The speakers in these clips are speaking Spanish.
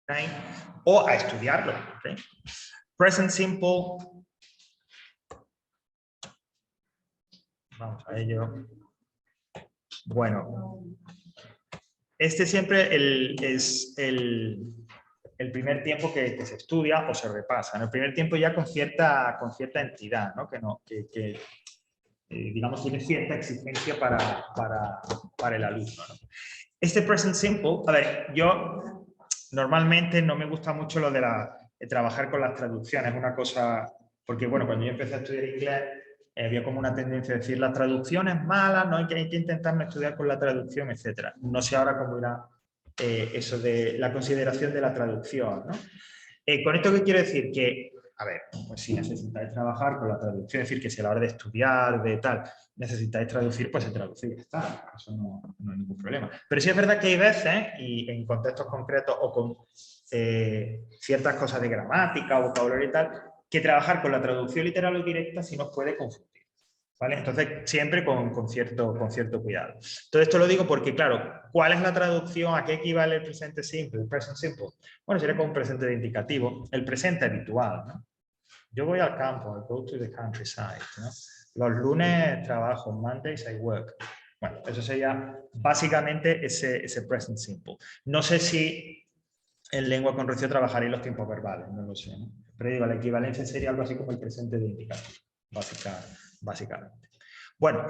¿okay? O a estudiarlo. ¿Okay? Present simple. Vamos a ello. Bueno, este siempre es el primer tiempo que se estudia o se repasa. En el primer tiempo ya con cierta entidad, ¿no? Que digamos, tiene cierta exigencia para el alumno, ¿no? Este present simple, a ver, yo normalmente no me gusta mucho lo de trabajar con las traducciones, una cosa, porque bueno, cuando yo empecé a estudiar inglés, había como una tendencia a decir la traducción es mala, no hay que intentar no estudiar con la traducción, etc. No sé ahora cómo irá eso de la consideración de la traducción, ¿no? ¿Con esto qué quiero decir? Que, a ver, pues si necesitáis trabajar con la traducción, es decir, que si a la hora de estudiar, de tal, necesitáis traducir, pues se traduce y ya está. Eso no hay ningún problema. Pero sí es verdad que hay veces, y en contextos concretos o con ciertas cosas de gramática, vocabulario y tal, que trabajar con la traducción literal o directa sí nos puede confundir. ¿Vale? Entonces, siempre con cierto cuidado. Todo esto lo digo porque, claro, ¿cuál es la traducción? ¿A qué equivale el presente simple, el present simple? Bueno, sería como un presente de indicativo, el presente habitual, ¿no? Yo voy al campo, I go to the countryside, ¿no? Los lunes trabajo, Mondays I work. Bueno, eso sería básicamente ese present simple. No sé si en lengua con recio trabajaréis los tiempos verbales, no lo sé, ¿no? Pero digo, la equivalencia sería algo así como el presente de indicativo, básicamente. Bueno,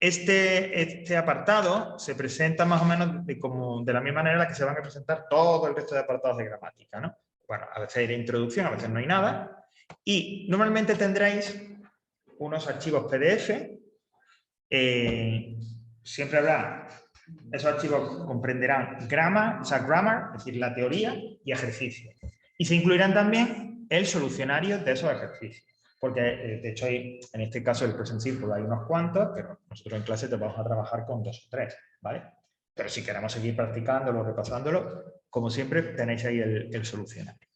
este apartado se presenta más o menos de la misma manera en la que se van a presentar todo el resto de apartados de gramática, ¿no? Bueno, a veces hay de introducción, a veces no hay nada. Y normalmente tendréis unos archivos PDF. Siempre habrá, esos archivos comprenderán grammar, es decir, la teoría y ejercicio. Y se incluirán también el solucionario de esos ejercicios. Porque, de hecho, en este caso el present simple hay unos cuantos, pero nosotros en clase te vamos a trabajar con 2 o 3, ¿vale? Pero si queremos seguir practicándolo, repasándolo, como siempre, tenéis ahí el solucionario.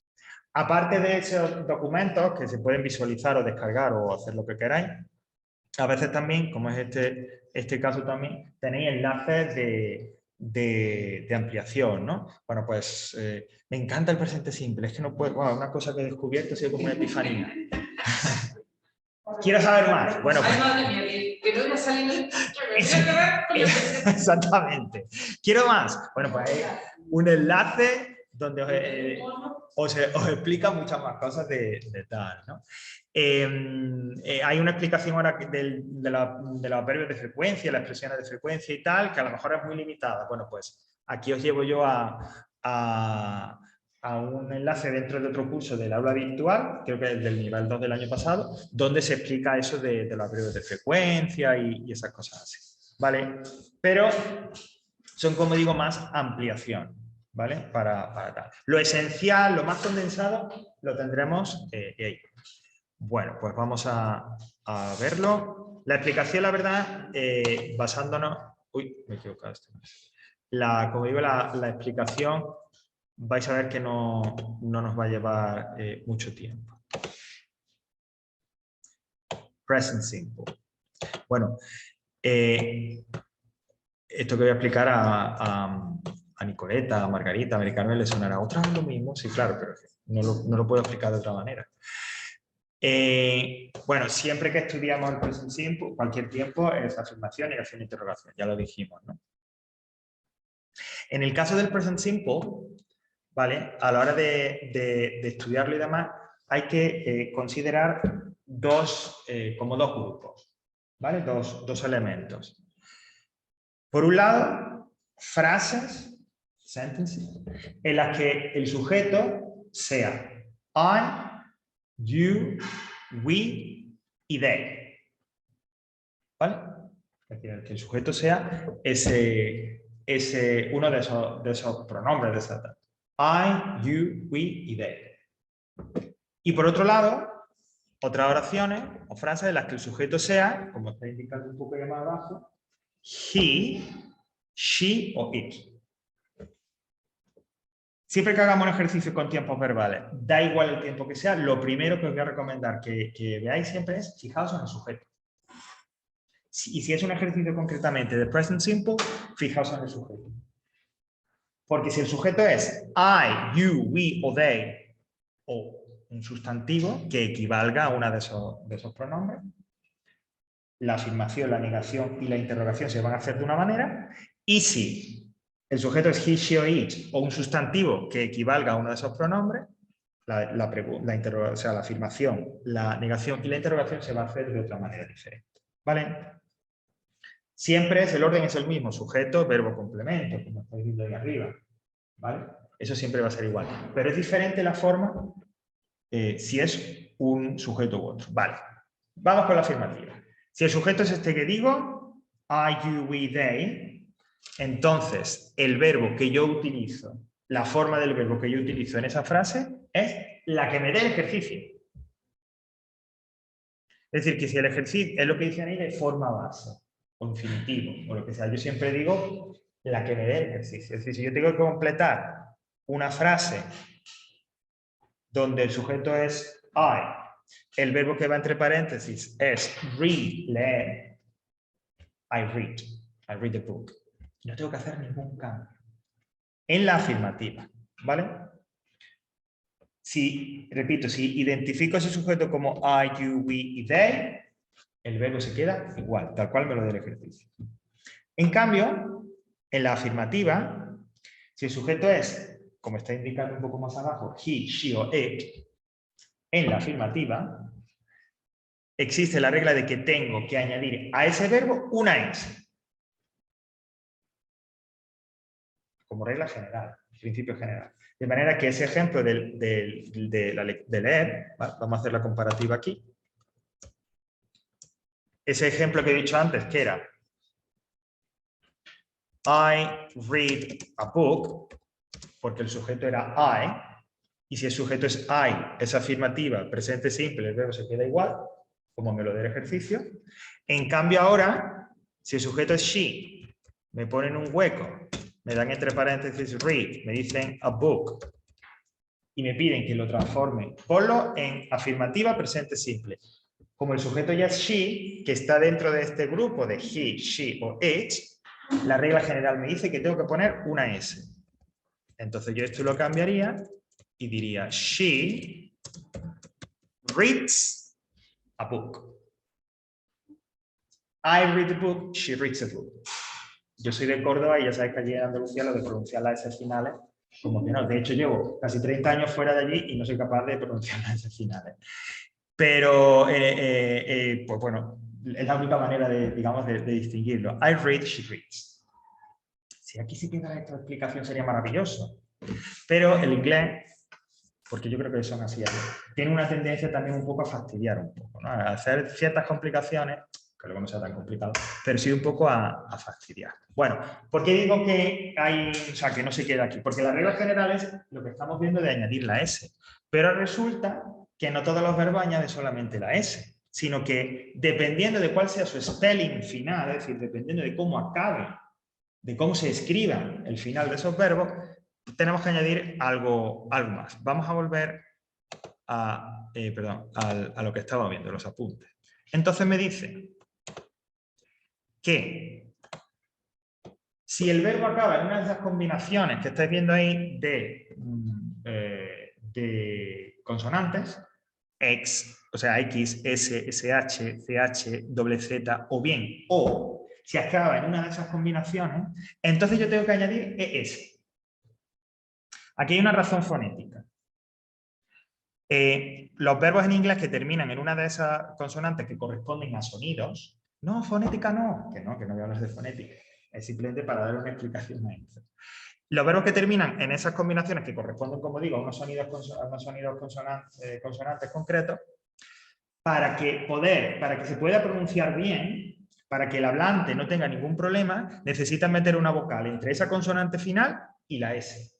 Aparte de esos documentos que se pueden visualizar o descargar o hacer lo que queráis, a veces también, como es este caso también, tenéis enlaces de ampliación, ¿no? Bueno, pues me encanta el presente simple, es que no puedo, wow, una cosa que he descubierto ha sido como una epifanía. Quiero saber más. Bueno, pues... que no haya salido... Exactamente. Quiero más. Bueno, pues hay un enlace donde os explica muchas más cosas de tal, ¿no? Hay una explicación ahora de los verbos de frecuencia, las expresiones de frecuencia y tal, que a lo mejor es muy limitada. Bueno, pues aquí os llevo yo a un enlace dentro de otro curso del aula virtual, creo que es del nivel 2 del año pasado, donde se explica eso de los verbos de frecuencia y esas cosas así, ¿vale? Pero son, como digo, más ampliación, ¿vale? Para tal. Lo esencial, lo más condensado, lo tendremos ahí. Bueno, pues vamos a verlo. La explicación, la verdad, basándonos... Uy, me he equivocado. Como digo, la explicación vais a ver que no nos va a llevar mucho tiempo. Present simple. Bueno, esto que voy a explicar a Nicoleta, a Margarita, a Americano le sonará otra vez lo mismo. Sí, claro, pero no lo puedo explicar de otra manera. Bueno, siempre que estudiamos el present simple, cualquier tiempo es afirmación, negación e interrogación, ya lo dijimos, ¿no? En el caso del present simple, ¿vale? A la hora de estudiarlo y demás, hay que considerar como dos grupos, ¿vale? Dos elementos. Por un lado, frases, sentences, en las que el sujeto sea I, you, we y they. ¿Vale? Es decir, que el sujeto sea uno de esos pronombres de esa tal. I, you, we y they. Y por otro lado, otras oraciones o frases en las que el sujeto sea, como está indicando un poco más abajo, he, she o it. Siempre que hagamos un ejercicio con tiempos verbales, da igual el tiempo que sea, lo primero que os voy a recomendar que veáis siempre es fijaos en el sujeto. Y si es un ejercicio concretamente de present simple, fijaos en el sujeto. Porque si el sujeto es I, you, we o they, o un sustantivo que equivalga a uno de esos pronombres, la afirmación, la negación y la interrogación se van a hacer de una manera, y si el sujeto es he, she o it, o un sustantivo que equivalga a uno de esos pronombres, la afirmación, la negación y la interrogación se va a hacer de otra manera diferente. ¿Vale? Siempre el orden es el mismo, sujeto, verbo, complemento, como estáis viendo ahí arriba. ¿Vale? Eso siempre va a ser igual. Pero es diferente la forma si es un sujeto u otro. Vale. Vamos con la afirmativa. Si el sujeto es este que digo, I, you, we, they, entonces el verbo que yo utilizo, la forma del verbo que yo utilizo en esa frase es la que me dé el ejercicio. Es decir, que si el ejercicio es lo que dicen ahí de forma base, o infinitivo, o lo que sea, yo siempre digo la que me dé el ejercicio. Es decir, si yo tengo que completar una frase donde el sujeto es I, el verbo que va entre paréntesis es read, leer, I read the book. No tengo que hacer ningún cambio. En la afirmativa, ¿vale? Si, repito, si identifico ese sujeto como I, you, we y they, el verbo se queda igual, tal cual me lo dé el ejercicio. En cambio, en la afirmativa, si el sujeto es, como está indicando un poco más abajo, he, she o it, en la afirmativa, existe la regla de que tengo que añadir a ese verbo una S. Como regla general, principio general. De manera que ese ejemplo de leer, vamos a hacer la comparativa aquí. Ese ejemplo que he dicho antes, que era I read a book, porque el sujeto era I, y si el sujeto es I, es afirmativa, presente simple, el verbo se queda igual, como me lo dé el ejercicio. En cambio ahora, si el sujeto es she, me ponen un hueco, me dan entre paréntesis read, me dicen a book, y me piden que lo transforme, ponlo en afirmativa presente simple. Como el sujeto ya es she, que está dentro de este grupo de he, she o it, la regla general me dice que tengo que poner una S. Entonces yo esto lo cambiaría y diría she reads a book. I read a book, she reads a book. Yo soy de Córdoba y ya sabéis que allí en Andalucía lo de pronunciar las S finales, como que no. De hecho, llevo casi 30 años fuera de allí y no soy capaz de pronunciar las S finales. Pero, pues bueno, es la única manera digamos, de distinguirlo. I read, she reads. Si aquí sí queda esta explicación sería maravilloso. Pero el inglés, porque yo creo que son así, tiene una tendencia también un poco a fastidiar un poco, ¿no? A hacer ciertas complicaciones, que luego no sea tan complicado, pero sí un poco a fastidiar. Bueno, ¿por qué digo que hay, o sea, que no se queda aquí? Porque la regla general es lo que estamos viendo de añadir la S. Pero resulta que no todos los verbos añaden solamente la S, sino que dependiendo de cuál sea su spelling final, es decir, dependiendo de cómo acabe, de cómo se escriba el final de esos verbos, tenemos que añadir algo más. Vamos a volver a lo que estaba viendo, los apuntes. Entonces me dice que si el verbo acaba en una de esas combinaciones que estáis viendo ahí de consonantes, o sea, X, S, SH, CH, doble Z, o bien O, si acaba en una de esas combinaciones, entonces yo tengo que añadir ES. Aquí hay una razón fonética. Los verbos en inglés que terminan en una de esas consonantes que corresponden a sonidos, no, fonética no, que no voy a hablar de fonética, es simplemente para dar una explicación a eso. Los verbos que terminan en esas combinaciones que corresponden, como digo, a unos sonidos consonantes concretos, para que se pueda pronunciar bien, para que el hablante no tenga ningún problema, necesitan meter una vocal entre esa consonante final y la S.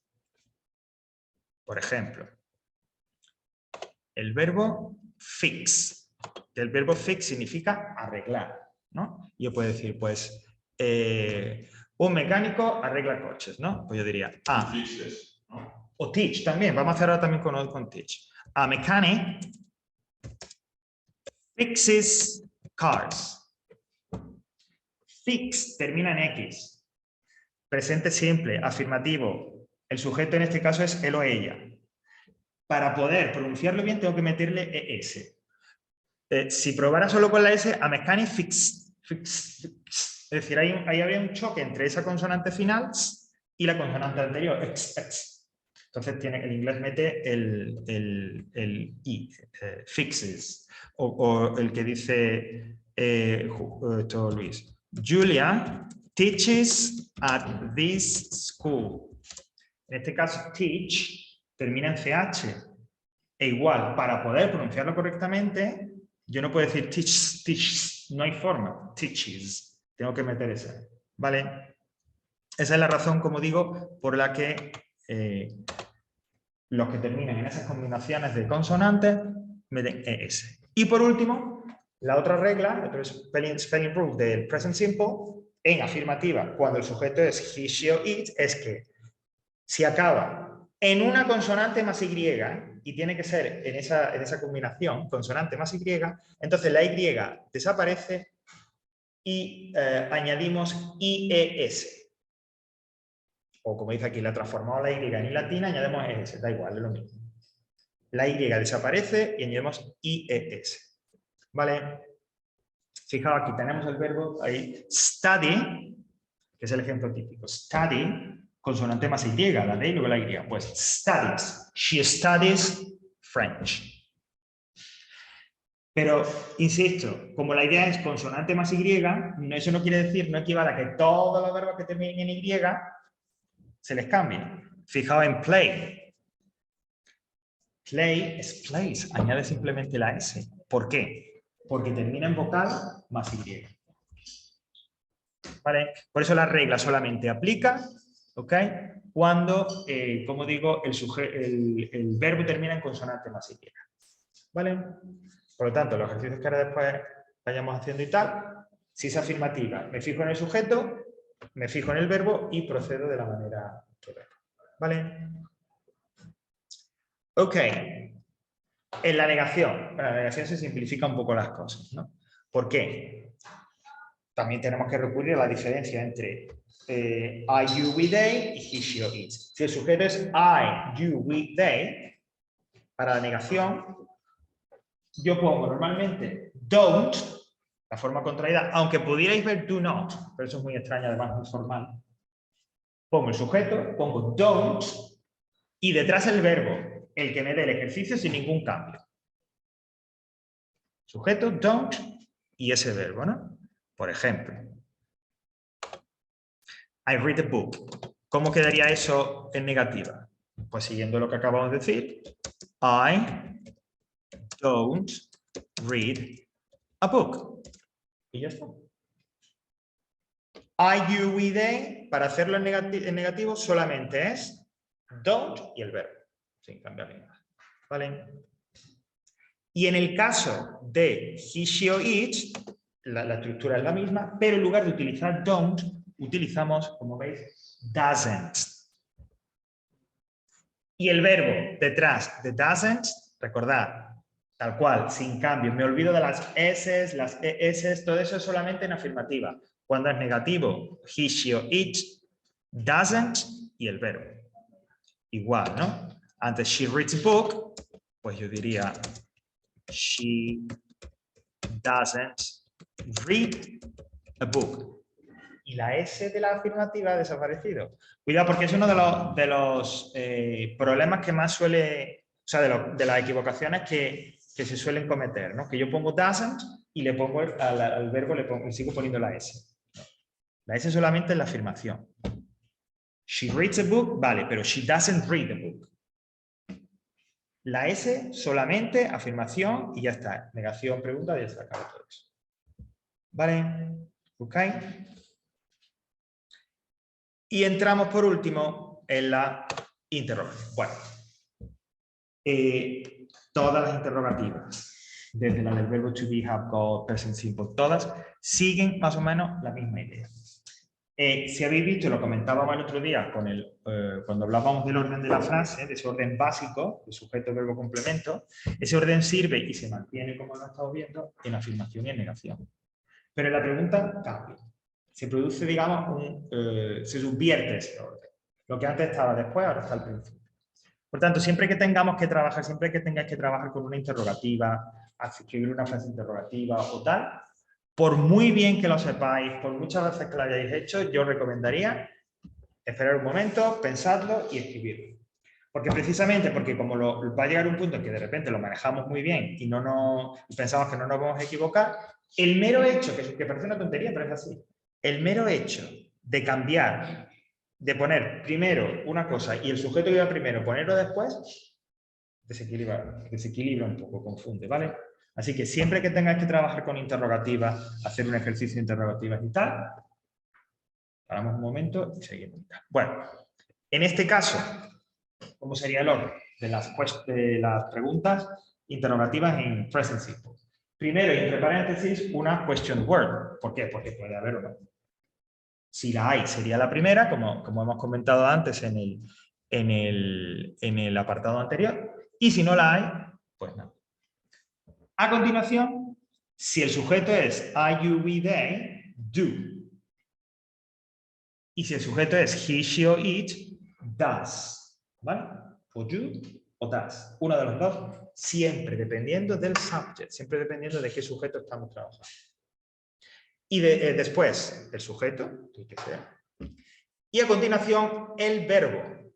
Por ejemplo, el verbo fix. El verbo fix significa arreglar, ¿no? Yo puedo decir, pues, un mecánico arregla coches, ¿no? Pues yo diría, o teach también, vamos a hacer ahora también con teach. A mechanic fixes cars. Fix termina en X. Presente simple, afirmativo, El sujeto en este caso es él o ella. Para poder pronunciarlo bien tengo que meterle ES. Si probara solo con la S, a mechanic fix. Es decir, ahí habría un choque entre esa consonante final y la consonante anterior. Entonces el inglés mete el I, fixes. O el que dice Luis. Julia teaches at this school. En este caso, teach termina en CH. E igual, para poder pronunciarlo correctamente, yo no puedo decir teach, no hay forma, teaches. Tengo que meter esa, ¿vale? Esa es la razón, como digo, por la que los que terminan en esas combinaciones de consonantes meten ES. Y por último, la otra regla, el otro spelling rule del present simple, en afirmativa, cuando el sujeto es he, she o it, es que si acaba en una consonante más Y, y tiene que ser en esa combinación, consonante más Y, entonces la Y desaparece y añadimos IES. O como dice aquí, la transformamos la Y en latina, añadimos ES, da igual, es lo mismo. La Y desaparece y añadimos IES. ¿Vale? Fijaos, aquí tenemos el verbo ahí, study, que es el ejemplo típico. Study, consonante más Y, la D y luego la Y. Pues studies. She studies French. Pero, insisto, como la idea es consonante más Y, eso no quiere decir, no equivale a que todos los verbos que terminen en Y se les cambie. Fijaos en play. Play es place, añade simplemente la S. ¿Por qué? Porque termina en vocal más Y. ¿Vale? Por eso la regla solamente aplica, ¿ok? Cuando, como digo, el verbo termina en consonante más Y. ¿Vale? Por lo tanto, los ejercicios que ahora después vayamos haciendo y tal, si es afirmativa, me fijo en el sujeto, me fijo en el verbo y procedo de la manera que veo. ¿Vale? Ok. En la negación. En la negación se simplifican un poco las cosas, ¿no? ¿Por qué? También tenemos que recurrir a la diferencia entre I, you, we, they y he, she or it. Si el sujeto es I, you, we, they, para la negación, yo pongo normalmente don't, la forma contraída, aunque pudierais ver do not, pero eso es muy extraño, además muy formal. Pongo el sujeto, pongo don't, y detrás el verbo, el que me dé el ejercicio sin ningún cambio. Sujeto, don't, y ese verbo, ¿no? Por ejemplo, I read a book. ¿Cómo quedaría eso en negativa? Pues siguiendo lo que acabamos de decir, I don't read a book. Y ya está. I, you, we, they, para hacerlo en negativo solamente es don't y el verbo, sin cambiar nada. ¿Vale? Y en el caso de he, she o it, la estructura es la misma, pero en lugar de utilizar don't, utilizamos, como veis, doesn't. Y el verbo detrás de doesn't, recordad, tal cual, sin cambio. Me olvido de las S, las ES, todo eso es solamente en afirmativa. Cuando es negativo, he, she o it, doesn't y el verbo. Igual, ¿no? Antes she reads a book, pues yo diría she doesn't read a book. Y la S de la afirmativa ha desaparecido. Cuidado, porque es uno de los problemas que más suele, o sea, de las equivocaciones que se suelen cometer, ¿no? Que yo pongo doesn't y le pongo al verbo le sigo poniendo la S. La S solamente es la afirmación. She reads a book, vale, pero she doesn't read a book. La S solamente afirmación y ya está. Negación, pregunta, ya está, acaba todo eso. ¿Vale? ¿Ok? Y entramos por último en la interrogación. Bueno, todas las interrogativas, desde la del verbo to be, have, got, present simple, todas siguen más o menos la misma idea. Si habéis visto, lo comentábamos el otro día cuando hablábamos del orden de la frase, de ese orden básico, de sujeto, verbo, complemento, ese orden sirve y se mantiene, como lo estamos viendo, en afirmación y en negación. Pero en la pregunta cambia. Se produce, digamos, se subvierte ese orden. Lo que antes estaba después, ahora está al principio. Por tanto, siempre que tengamos que trabajar, siempre que tengáis que trabajar con una interrogativa, escribir una frase interrogativa o tal, por muy bien que lo sepáis, por muchas veces que lo hayáis hecho, yo recomendaría esperar un momento, pensadlo y escribirlo. Porque precisamente, porque como va a llegar un punto en que de repente lo manejamos muy bien y pensamos que no nos vamos a equivocar, el mero hecho, que parece una tontería, pero es así, el mero hecho de cambiar, de poner primero una cosa y el sujeto que iba primero, ponerlo después, desequilibra un poco, confunde, ¿vale? Así que siempre que tengáis que trabajar con interrogativas, hacer un ejercicio de interrogativas y tal, paramos un momento y seguimos. Bueno, en este caso, ¿cómo sería el orden de las preguntas interrogativas en present simple? Primero, y entre paréntesis, una question word. ¿Por qué? Porque puede haber una. Si la hay, sería la primera, como hemos comentado antes en el apartado anterior. Y si no la hay, pues no. A continuación, si el sujeto es I, you, we, they, do. Y si el sujeto es he, she o it, does. ¿Vale? O do o does. Uno de los dos, siempre dependiendo del subject, siempre dependiendo de qué sujeto estamos trabajando. Y después, el sujeto, que sea. Y a continuación, el verbo,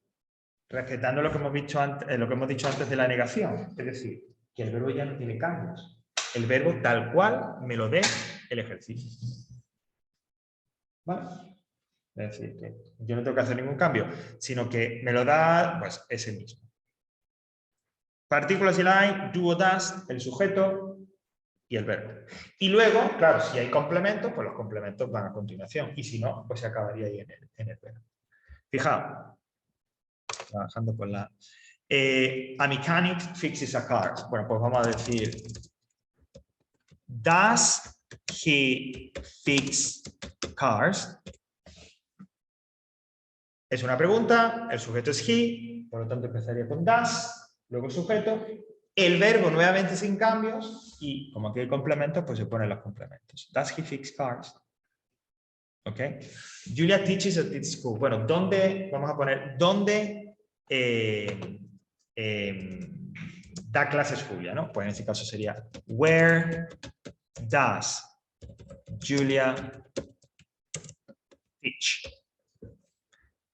respetando lo que hemos dicho antes de la negación. Es decir, que el verbo ya no tiene cambios. El verbo tal cual me lo dé el ejercicio. ¿Vale? Es decir, que yo no tengo que hacer ningún cambio, sino que me lo da pues, ese mismo. Partículas y la hay, do o does, el sujeto y el verbo. Y luego, claro, si hay complementos, pues los complementos van a continuación. Y si no, pues se acabaría ahí en el verbo. Fijaos, trabajando con la... a mechanic fixes a car. Bueno, pues vamos a decir, does he fix cars? Es una pregunta, el sujeto es he, por lo tanto empezaría con does, luego el sujeto, el verbo nuevamente sin cambios y como aquí hay complementos, pues se ponen los complementos. Does he fix cars? ¿Ok? Julia teaches at this school. Bueno, ¿dónde? Vamos a poner, ¿dónde da clases Julia? ¿No? Pues en este caso sería, where does Julia teach?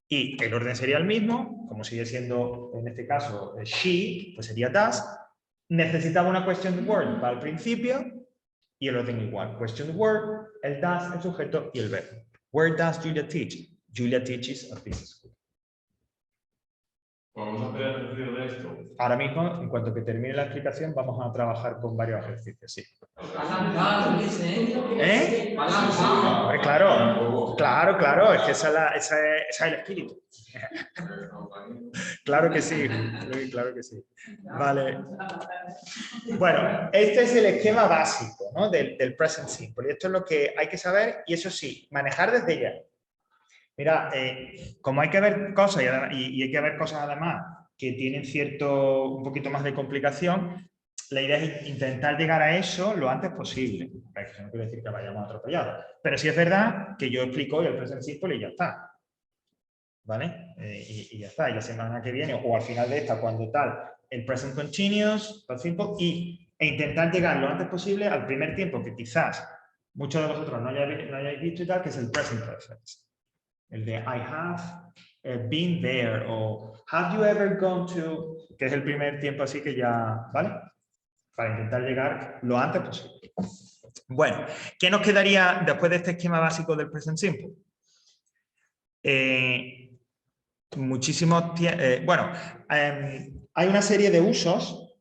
Y el orden sería el mismo, como sigue siendo en este caso she, pues sería does. Necesitaba una question word para el principio y el orden igual. Question word, el does, el sujeto y el verbo. Where does Julia teach? Julia teaches at this school. Vamos a hacer ejercicio de esto. Ahora mismo, en cuanto que termine la explicación, vamos a trabajar con varios ejercicios, sí. ¿Eh? Hombre, claro, es que ese es el espíritu. Claro que sí, claro que sí. Vale. Bueno, este es el esquema básico, ¿no? del present simple. Y esto es lo que hay que saber y eso sí, manejar desde ya. Mira, como hay que ver cosas y hay que ver cosas además que tienen un poquito más de complicación, la idea es intentar llegar a eso lo antes posible. Eso no quiere decir que vayamos atropellados. Pero sí es verdad que yo explico hoy el present simple y ya está. ¿Vale? Y ya está. Y la semana que viene, o al final de esta, cuando tal, el present continuous, present simple, e intentar llegar lo antes posible al primer tiempo que quizás muchos de vosotros no hayáis visto y tal, que es el present perfect. El de I have been there o have you ever gone to, que es el primer tiempo así que ya, ¿vale? Para intentar llegar lo antes posible. Bueno, ¿qué nos quedaría después de este esquema básico del present simple? Hay una serie de usos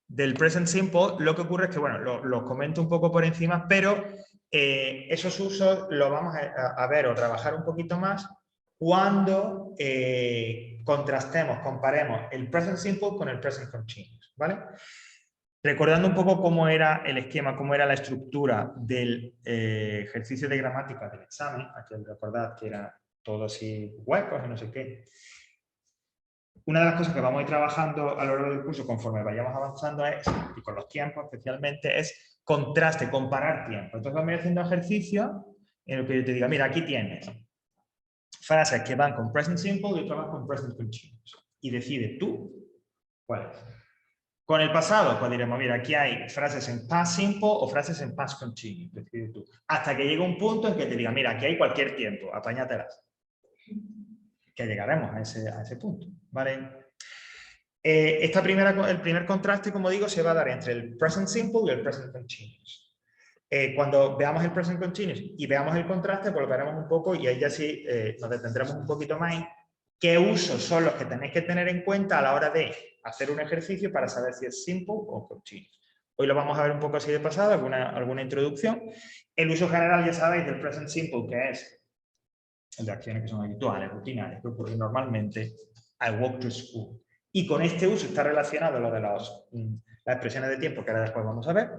del present simple. Lo que ocurre es que, bueno, los comento un poco por encima, pero esos usos los vamos a ver o trabajar un poquito más cuando comparemos el present simple con el present continuous, ¿vale? Recordando un poco cómo era el esquema, cómo era la estructura del ejercicio de gramática del examen, aquí recordad que era todo así huecos y no sé qué. Una de las cosas que vamos a ir trabajando a lo largo del curso conforme vayamos avanzando y con los tiempos especialmente, es contraste, comparar tiempo. Entonces vamos a ir haciendo ejercicios en los que yo te diga, mira, aquí tienes frases que van con present simple y otras van con present continuous. Y decide tú cuál es. Con el pasado, pues diremos, mira, aquí hay frases en past simple o frases en past continuous. Decide tú. Hasta que llegue un punto en que te diga, mira, aquí hay cualquier tiempo, apáñatelas. Que llegaremos a ese punto, ¿vale? El primer contraste, como digo, se va a dar entre el present simple y el present continuous. Cuando veamos el present continuous y veamos el contraste, pues lo veremos un poco y ahí ya sí nos detendremos un poquito más en qué usos son los que tenéis que tener en cuenta a la hora de hacer un ejercicio para saber si es simple o continuous. Hoy lo vamos a ver un poco así de pasado, alguna introducción. El uso general, ya sabéis, del present simple, que es de acciones que son habituales, rutinarias, que ocurren normalmente. I walk to school. Y con este uso está relacionado lo de las expresiones de tiempo que ahora después vamos a ver.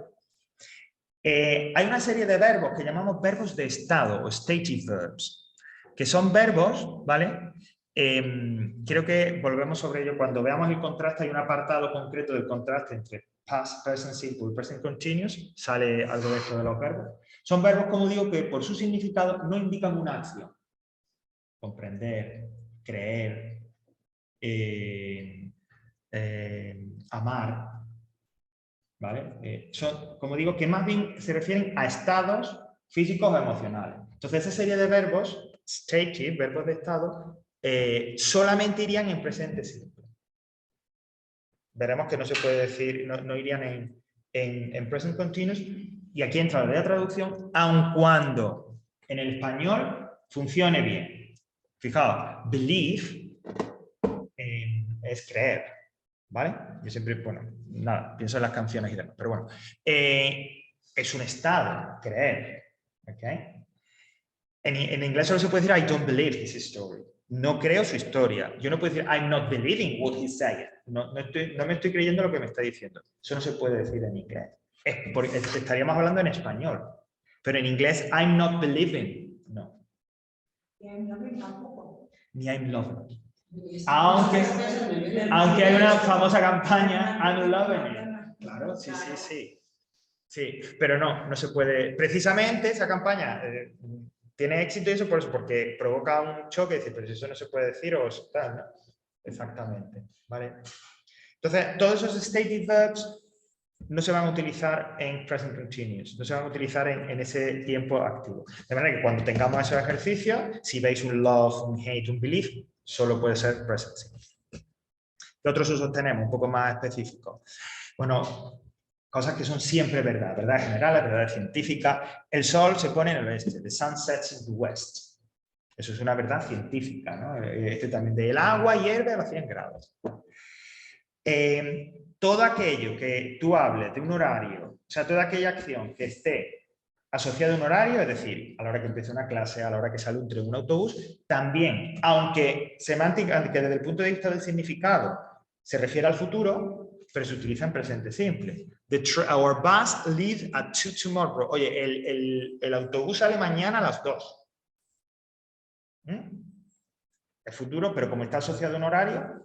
Hay una serie de verbos que llamamos verbos de estado o stative verbs, que son verbos, ¿vale? Creo que volvemos sobre ello cuando veamos el contraste. Hay un apartado concreto del contraste entre past, present simple y present continuous. Sale algo de esto de los verbos. Son verbos, como digo, que por su significado no indican una acción. Comprender, creer, amar, ¿vale? Son, como digo, que más bien se refieren a estados físicos o emocionales. Entonces, esa serie de verbos, stative, verbos de estado, solamente irían en presente simple. Veremos que no se puede decir, no irían en present continuous. Y aquí entra la traducción, aun cuando en el español funcione bien. Fijaos, believe es creer, ¿vale? Yo siempre, bueno, nada, pienso en las canciones y demás, pero bueno. Es un estado, creer, ¿ok? En inglés solo se puede decir I don't believe his story. No creo su historia. Yo no puedo decir I'm not believing what he's saying. No me estoy creyendo lo que me está diciendo. Eso no se puede decir en inglés. Estaríamos hablando en español. Pero en inglés I'm not believing. No. Ni I'm loving. Aunque hay una famosa campaña I'm loving it. Claro, sí. Sí, pero no se puede. Precisamente esa campaña tiene éxito y eso por eso, porque provoca un choque, dice, pero si eso no se puede decir o tal, ¿no? Exactamente, ¿vale? Entonces, todos esos stative verbs no se van a utilizar en present continuous, no se van a utilizar en ese tiempo activo. De manera que cuando tengamos esos ejercicios, si veis un love, un hate, un believe, solo puede ser present simple. ¿Qué otros usos tenemos un poco más específicos? Bueno, cosas que son siempre verdad generales, verdad científica. El sol se pone en el oeste, the sun sets in the west. Eso es una verdad científica, ¿no? También del agua hierve a los 100 grados. Todo aquello que tú hables de un horario, o sea, toda aquella acción que esté asociada a un horario, es decir, a la hora que empieza una clase, a la hora que sale un tren, un autobús, también, aunque semántica, que desde el punto de vista del significado se refiere al futuro, pero se utiliza en presente simple. Our bus leaves at 2 tomorrow. Oye, el autobús sale mañana a las 2. Es futuro, pero como está asociado a un horario.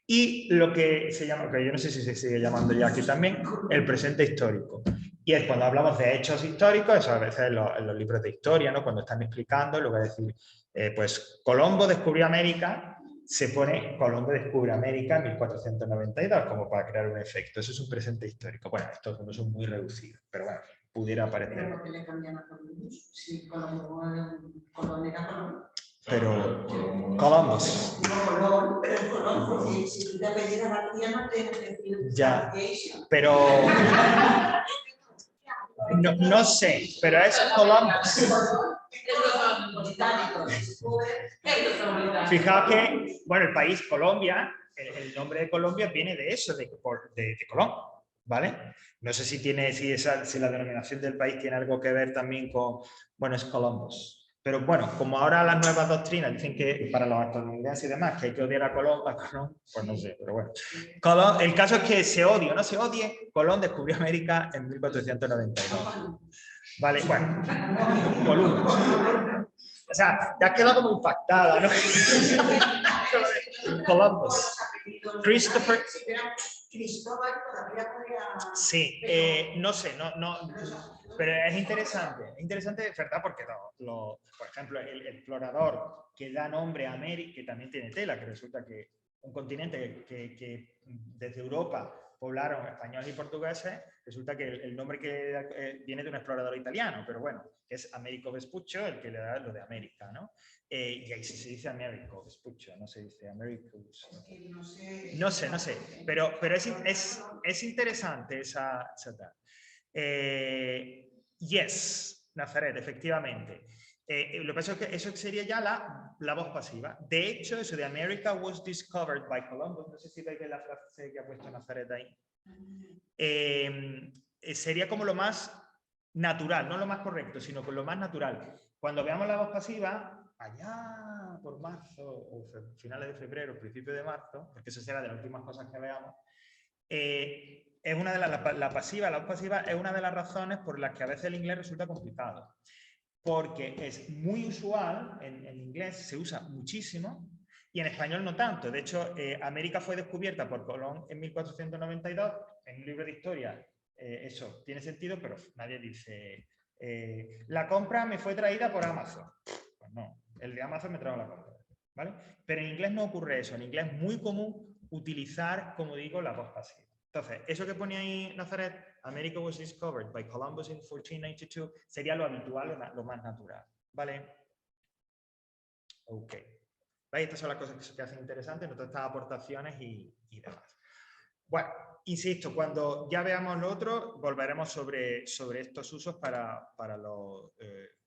Y lo que se llama, que yo no sé si se sigue llamando ya aquí también, el presente histórico. Y es cuando hablamos de hechos históricos, eso a veces en los libros de historia, ¿no? Cuando están explicando, lo que decir, pues Colombo descubrió América, se pone Colombo descubre América en 1492 como para crear un efecto. Eso es un presente histórico. Bueno, estos no son muy reducidos, pero bueno, pudiera aparecer. ¿Por qué le cambian a Colombo? Si Colombo era Colón. Pero Columbus. No, pero Colombo, si tú te apellidas García no tienes que decir ya, pero no sé, pero es Columbus. Fijaos que, bueno, el país Colombia, el nombre de Colombia viene de eso, de Colón, ¿vale? No sé si la denominación del país tiene algo que ver también con, bueno, es Columbus. Pero bueno, como ahora las nuevas doctrinas dicen que para los estadounidenses y demás que hay que odiar a Colón, pues no sé, pero bueno. Colón, el caso es que se odie o no se odie, Colón descubrió América en 1492. Vale, bueno, Columbus. O sea, te has quedado como impactada, ¿no? Columbus. Christopher. Cristóbal todavía podría... Sí, no sé, pero es interesante, ¿verdad? Porque, por ejemplo, el explorador que da nombre a América, que también tiene tela, que resulta que un continente que desde Europa poblaron españoles y portugueses, resulta que el nombre que viene de un explorador italiano, pero bueno, que es Américo Vespuccio el que le da lo de América, ¿no? Y ahí sí se dice Américo Vespuccio, no se dice Americus. No sé, pero es interesante esa tal. Yes, Nazaret, efectivamente. Lo que pasa es que eso sería ya la voz pasiva. De hecho, eso de America was discovered by Columbus, no sé si veis la frase que ha puesto Nazaret ahí, sería como lo más natural, no lo más correcto, sino con lo más natural. Cuando veamos la voz pasiva, allá por marzo, o finales de febrero, principio de marzo, porque eso será de las últimas cosas que veamos, es una de la voz pasiva es una de las razones por las que a veces el inglés resulta complicado. Porque es muy usual, en inglés se usa muchísimo, y en español no tanto. De hecho, América fue descubierta por Colón en 1492, en un libro de historia. Eso tiene sentido, pero nadie dice, la compra me fue traída por Amazon. Pues no, el de Amazon me trajo la compra, ¿vale? Pero en inglés no ocurre eso. En inglés es muy común utilizar, como digo, la voz pasiva. Entonces, eso que pone ahí Nazaret, America was discovered by Columbus in 1492, sería lo habitual, lo más natural, ¿vale? Ok. ¿Veis? Estas son las cosas que hacen interesantes, todas estas aportaciones y demás. Bueno, insisto, cuando ya veamos lo otro, volveremos sobre estos usos para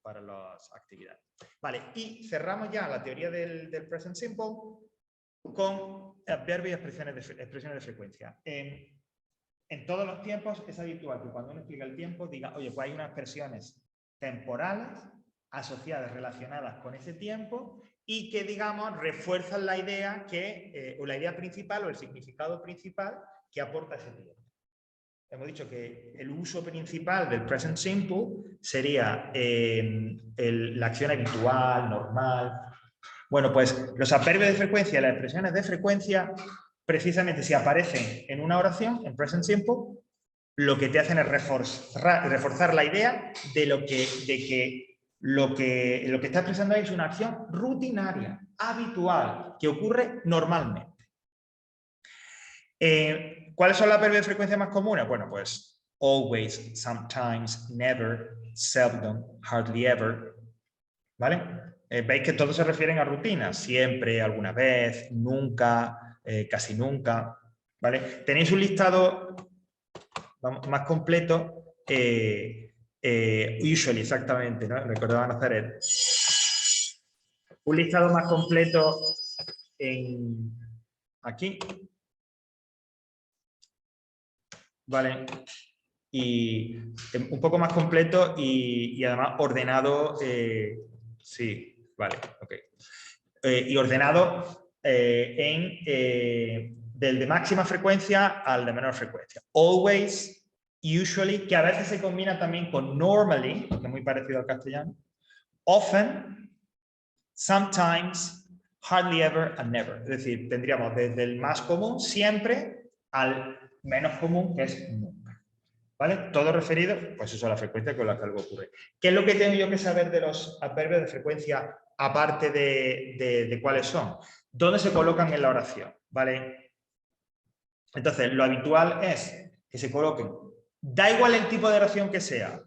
las actividades. Vale, y cerramos ya la teoría del present simple con adverbios y expresiones de frecuencia. En todos los tiempos es habitual que cuando uno explica el tiempo diga, oye, pues hay unas expresiones temporales asociadas, relacionadas con ese tiempo y que, digamos, refuerzan la idea o la idea principal o el significado principal que aporta ese tiempo. Hemos dicho que el uso principal del present simple sería la acción habitual, normal. Bueno, pues los adverbios de frecuencia y las expresiones de frecuencia, precisamente si aparecen en una oración, en present simple, lo que te hacen es reforzar la idea de que lo que está expresando ahí es una acción rutinaria, habitual, que ocurre normalmente. ¿Cuáles son las adverbios de frecuencia más comunes? Bueno, pues always, sometimes, never, seldom, hardly ever. ¿Vale? Veis que todos se refieren a rutinas, siempre, alguna vez, nunca, casi nunca. ¿Vale? Tenéis un listado más completo, usually, exactamente, ¿no? Recordaba Nazaret. Un listado más completo aquí. ¿Vale? Y un poco más completo y además ordenado, sí, vale, ok. Y ordenado del de máxima frecuencia al de menor frecuencia. Always, usually, que a veces se combina también con normally, que es muy parecido al castellano. Often, sometimes, hardly ever and never. Es decir, tendríamos desde el más común siempre al menos común, que es nunca. ¿Vale? Todo referido, pues eso, a la frecuencia con la que algo ocurre. ¿Qué es lo que tengo yo que saber de los adverbios de frecuencia aparte de cuáles son? ¿Dónde se colocan en la oración? ¿Vale? Entonces, lo habitual es que se coloquen, da igual el tipo de oración que sea,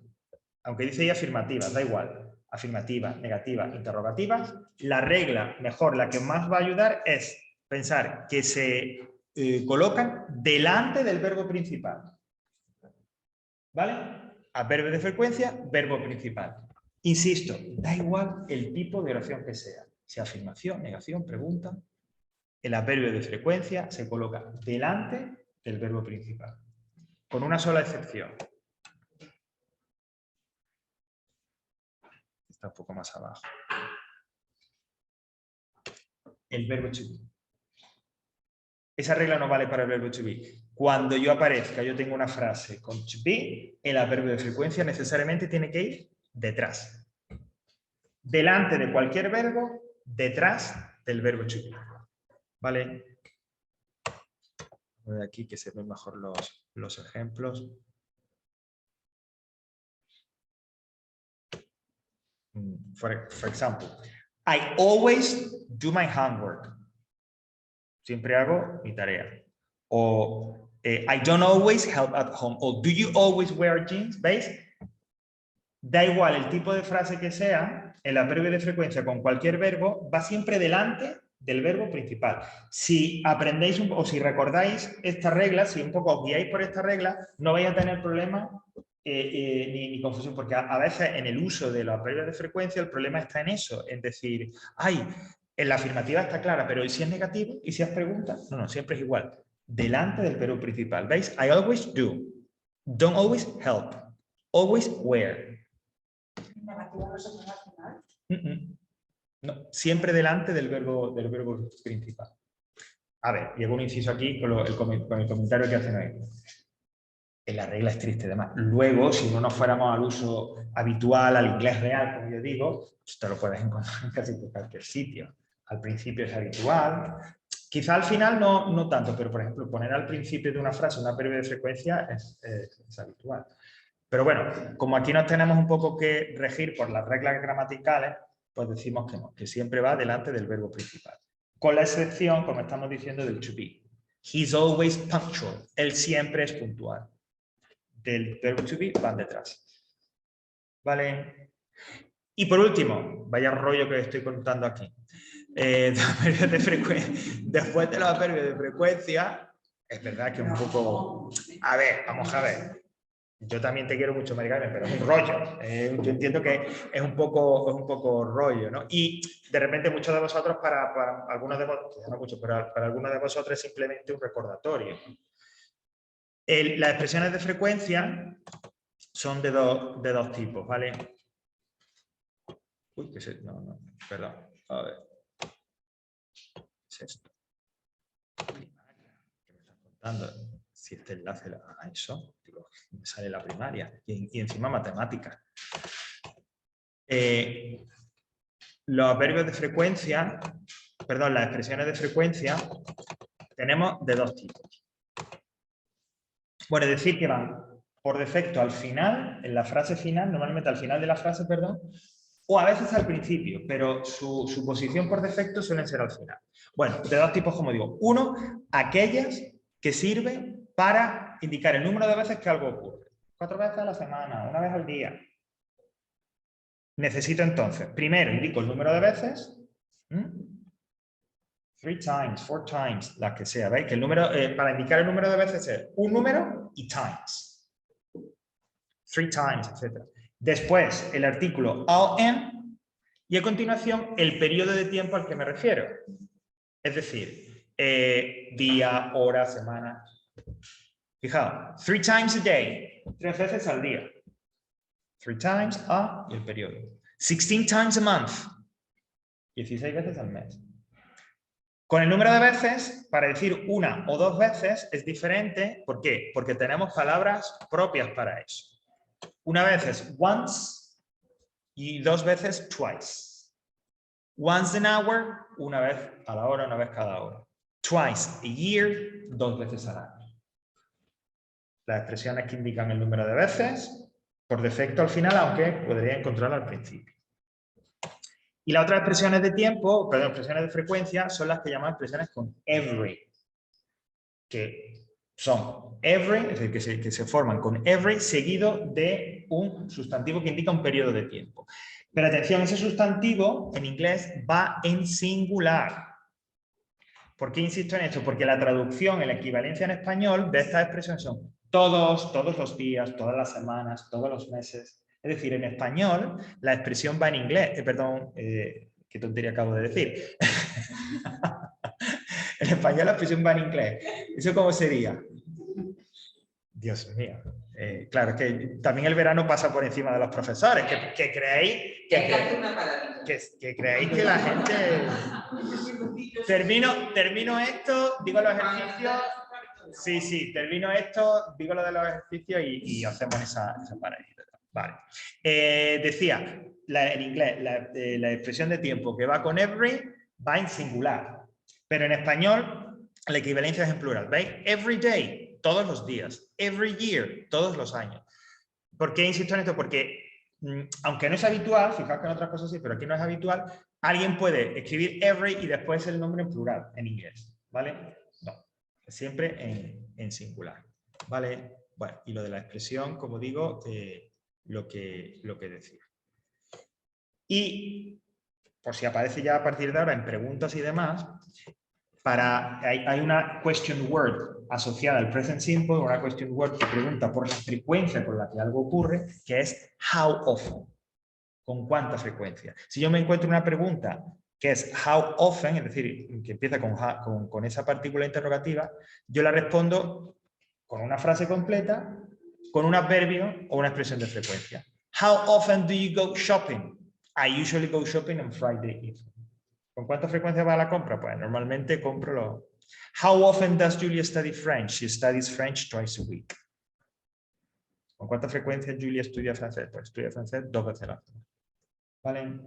aunque dice ahí afirmativas, da igual, afirmativas, negativas, interrogativas, la regla mejor, la que más va a ayudar es pensar que se colocan delante del verbo principal. ¿Vale? Adverbio de frecuencia, verbo principal. Insisto, da igual el tipo de oración que sea. Sea afirmación, negación, pregunta. El adverbio de frecuencia se coloca delante del verbo principal. Con una sola excepción. Está un poco más abajo. El verbo to be. Esa regla no vale para el verbo to be. Cuando yo tengo una frase con to be, el adverbio de frecuencia necesariamente tiene que ir detrás. Delante de cualquier verbo, detrás del verbo to be. ¿Vale? Voy aquí que se ven mejor los ejemplos. For example, I always do my homework. Siempre hago mi tarea. O I don't always help at home. O do you always wear jeans? ¿Veis? Da igual el tipo de frase que sea, el adverbio de frecuencia con cualquier verbo va siempre delante del verbo principal. Si aprendéis o si recordáis esta regla, si un poco os guiáis por esta regla, no vais a tener problemas ni confusión, porque a veces en el uso de los adverbios de frecuencia el problema está en eso, en decir, ay, en la afirmativa está clara, pero ¿y si es negativo? ¿Y si es pregunta? No, no, siempre es igual. Delante del verbo principal. ¿Veis? I always do. Don't always help. Always wear. ¿Negativa no se pone al final? No, siempre delante del verbo principal. A ver, y hago un inciso aquí con el comentario que hacen ahí. La regla es triste, además. Luego, si no nos fuéramos al uso habitual, al inglés real, como yo digo, pues te lo puedes encontrar en casi cualquier sitio. Al principio es habitual. Quizá al final no tanto, pero por ejemplo, poner al principio de una frase una adverbio de frecuencia es habitual. Pero bueno, como aquí nos tenemos un poco que regir por las reglas gramaticales, pues decimos que no, que siempre va delante del verbo principal. Con la excepción, como estamos diciendo, del to be. He's always punctual. Él siempre es puntual. Del verbo to be van detrás. ¿Vale? Y por último, vaya rollo que estoy contando aquí. Después de los adverbios de frecuencia, es verdad que es un poco... A ver, vamos a ver. Yo también te quiero mucho, Mari Carmen, pero es un rollo. Yo entiendo que es un poco rollo, ¿no? Y de repente muchos de vosotros, para algunos de vosotros, no mucho, pero para algunos de vosotros es simplemente un recordatorio. Las expresiones de frecuencia son de dos tipos, ¿vale? Uy, que se... No, perdón. A ver. ¿Qué es esto? Primaria. ¿Qué me estás contando? Si este enlace a eso, digo, me sale la primaria. Y encima matemáticas. Los adverbios de frecuencia, perdón, las expresiones de frecuencia, tenemos de dos tipos. Bueno, es decir, que van por defecto al final, en la frase final, normalmente al final de la frase, perdón, o a veces al principio, pero su posición por defecto suelen ser al final. Bueno, de dos tipos, como digo. Uno, aquellas que sirven para indicar el número de veces que algo ocurre. 4 veces a la semana, 1 vez al día. Necesito entonces, primero indico el número de veces. 3 times, 4 times, las que sea. ¿Veis? Que el número, para indicar el número de veces es un número y times. 3 times, etc. Después, el artículo all in y a continuación el periodo de tiempo al que me refiero. Es decir, día, hora, semana. Fijaos, 3 times a day, 3 veces al día. 3 times a y el periodo. 16 times a month, 16 veces al mes. Con el número de veces, para decir 1 o 2 veces es diferente. ¿Por qué? Porque tenemos palabras propias para eso. Una vez es once y 2 veces twice. Once an hour, 1 vez a la hora, 1 vez cada hora. Twice a year, 2 veces al año. Las expresiones que indican el número de veces, por defecto al final, aunque podría encontrarlo al principio. Y las otras expresiones de tiempo, perdón, expresiones de frecuencia, son las que llamamos expresiones con every, que son every, es decir, que se forman con every seguido de un sustantivo que indica un periodo de tiempo. Pero atención, ese sustantivo en inglés va en singular. ¿Por qué insisto en esto? Porque la traducción, en la equivalencia en español de estas expresiones son todos los días, todas las semanas, todos los meses. Es decir, en español la expresión va en inglés. Perdón, qué tontería acabo de decir. En español la expresión va en inglés. ¿Eso cómo sería? Dios mío. Claro, que también el verano pasa por encima de los profesores. Que creéis que la gente... Termino esto, digo los ejercicios. Sí, termino esto, digo lo de los ejercicios y hacemos esa paradita. Vale. Decía, en inglés, la expresión de tiempo que va con every va en singular. Pero en español la equivalencia es en plural. ¿Veis? Every day, todos los días. Every year, todos los años. ¿Por qué insisto en esto? Porque aunque no es habitual, fijaos que en otras cosas sí, pero aquí no es habitual, alguien puede escribir every y después el nombre en plural, en inglés. ¿Vale? No, siempre en singular. ¿Vale? Bueno, y lo de la expresión, como digo, lo que decía. Y por si aparece ya a partir de ahora en preguntas y demás, hay una question word asociada al present simple, una question word que pregunta por la frecuencia con la que algo ocurre, que es how often. ¿Con cuánta frecuencia? Si yo me encuentro una pregunta que es how often, es decir, que empieza con esa partícula interrogativa, yo la respondo con una frase completa, con un adverbio o una expresión de frecuencia. How often do you go shopping? I usually go shopping on Friday evening. ¿Con cuánta frecuencia va a la compra? Pues normalmente compro lo... How often does Julia study French? She studies French twice a week. ¿Con cuánta frecuencia Julia estudia francés? Pues estudia francés 2 veces a la semana. ¿Vale?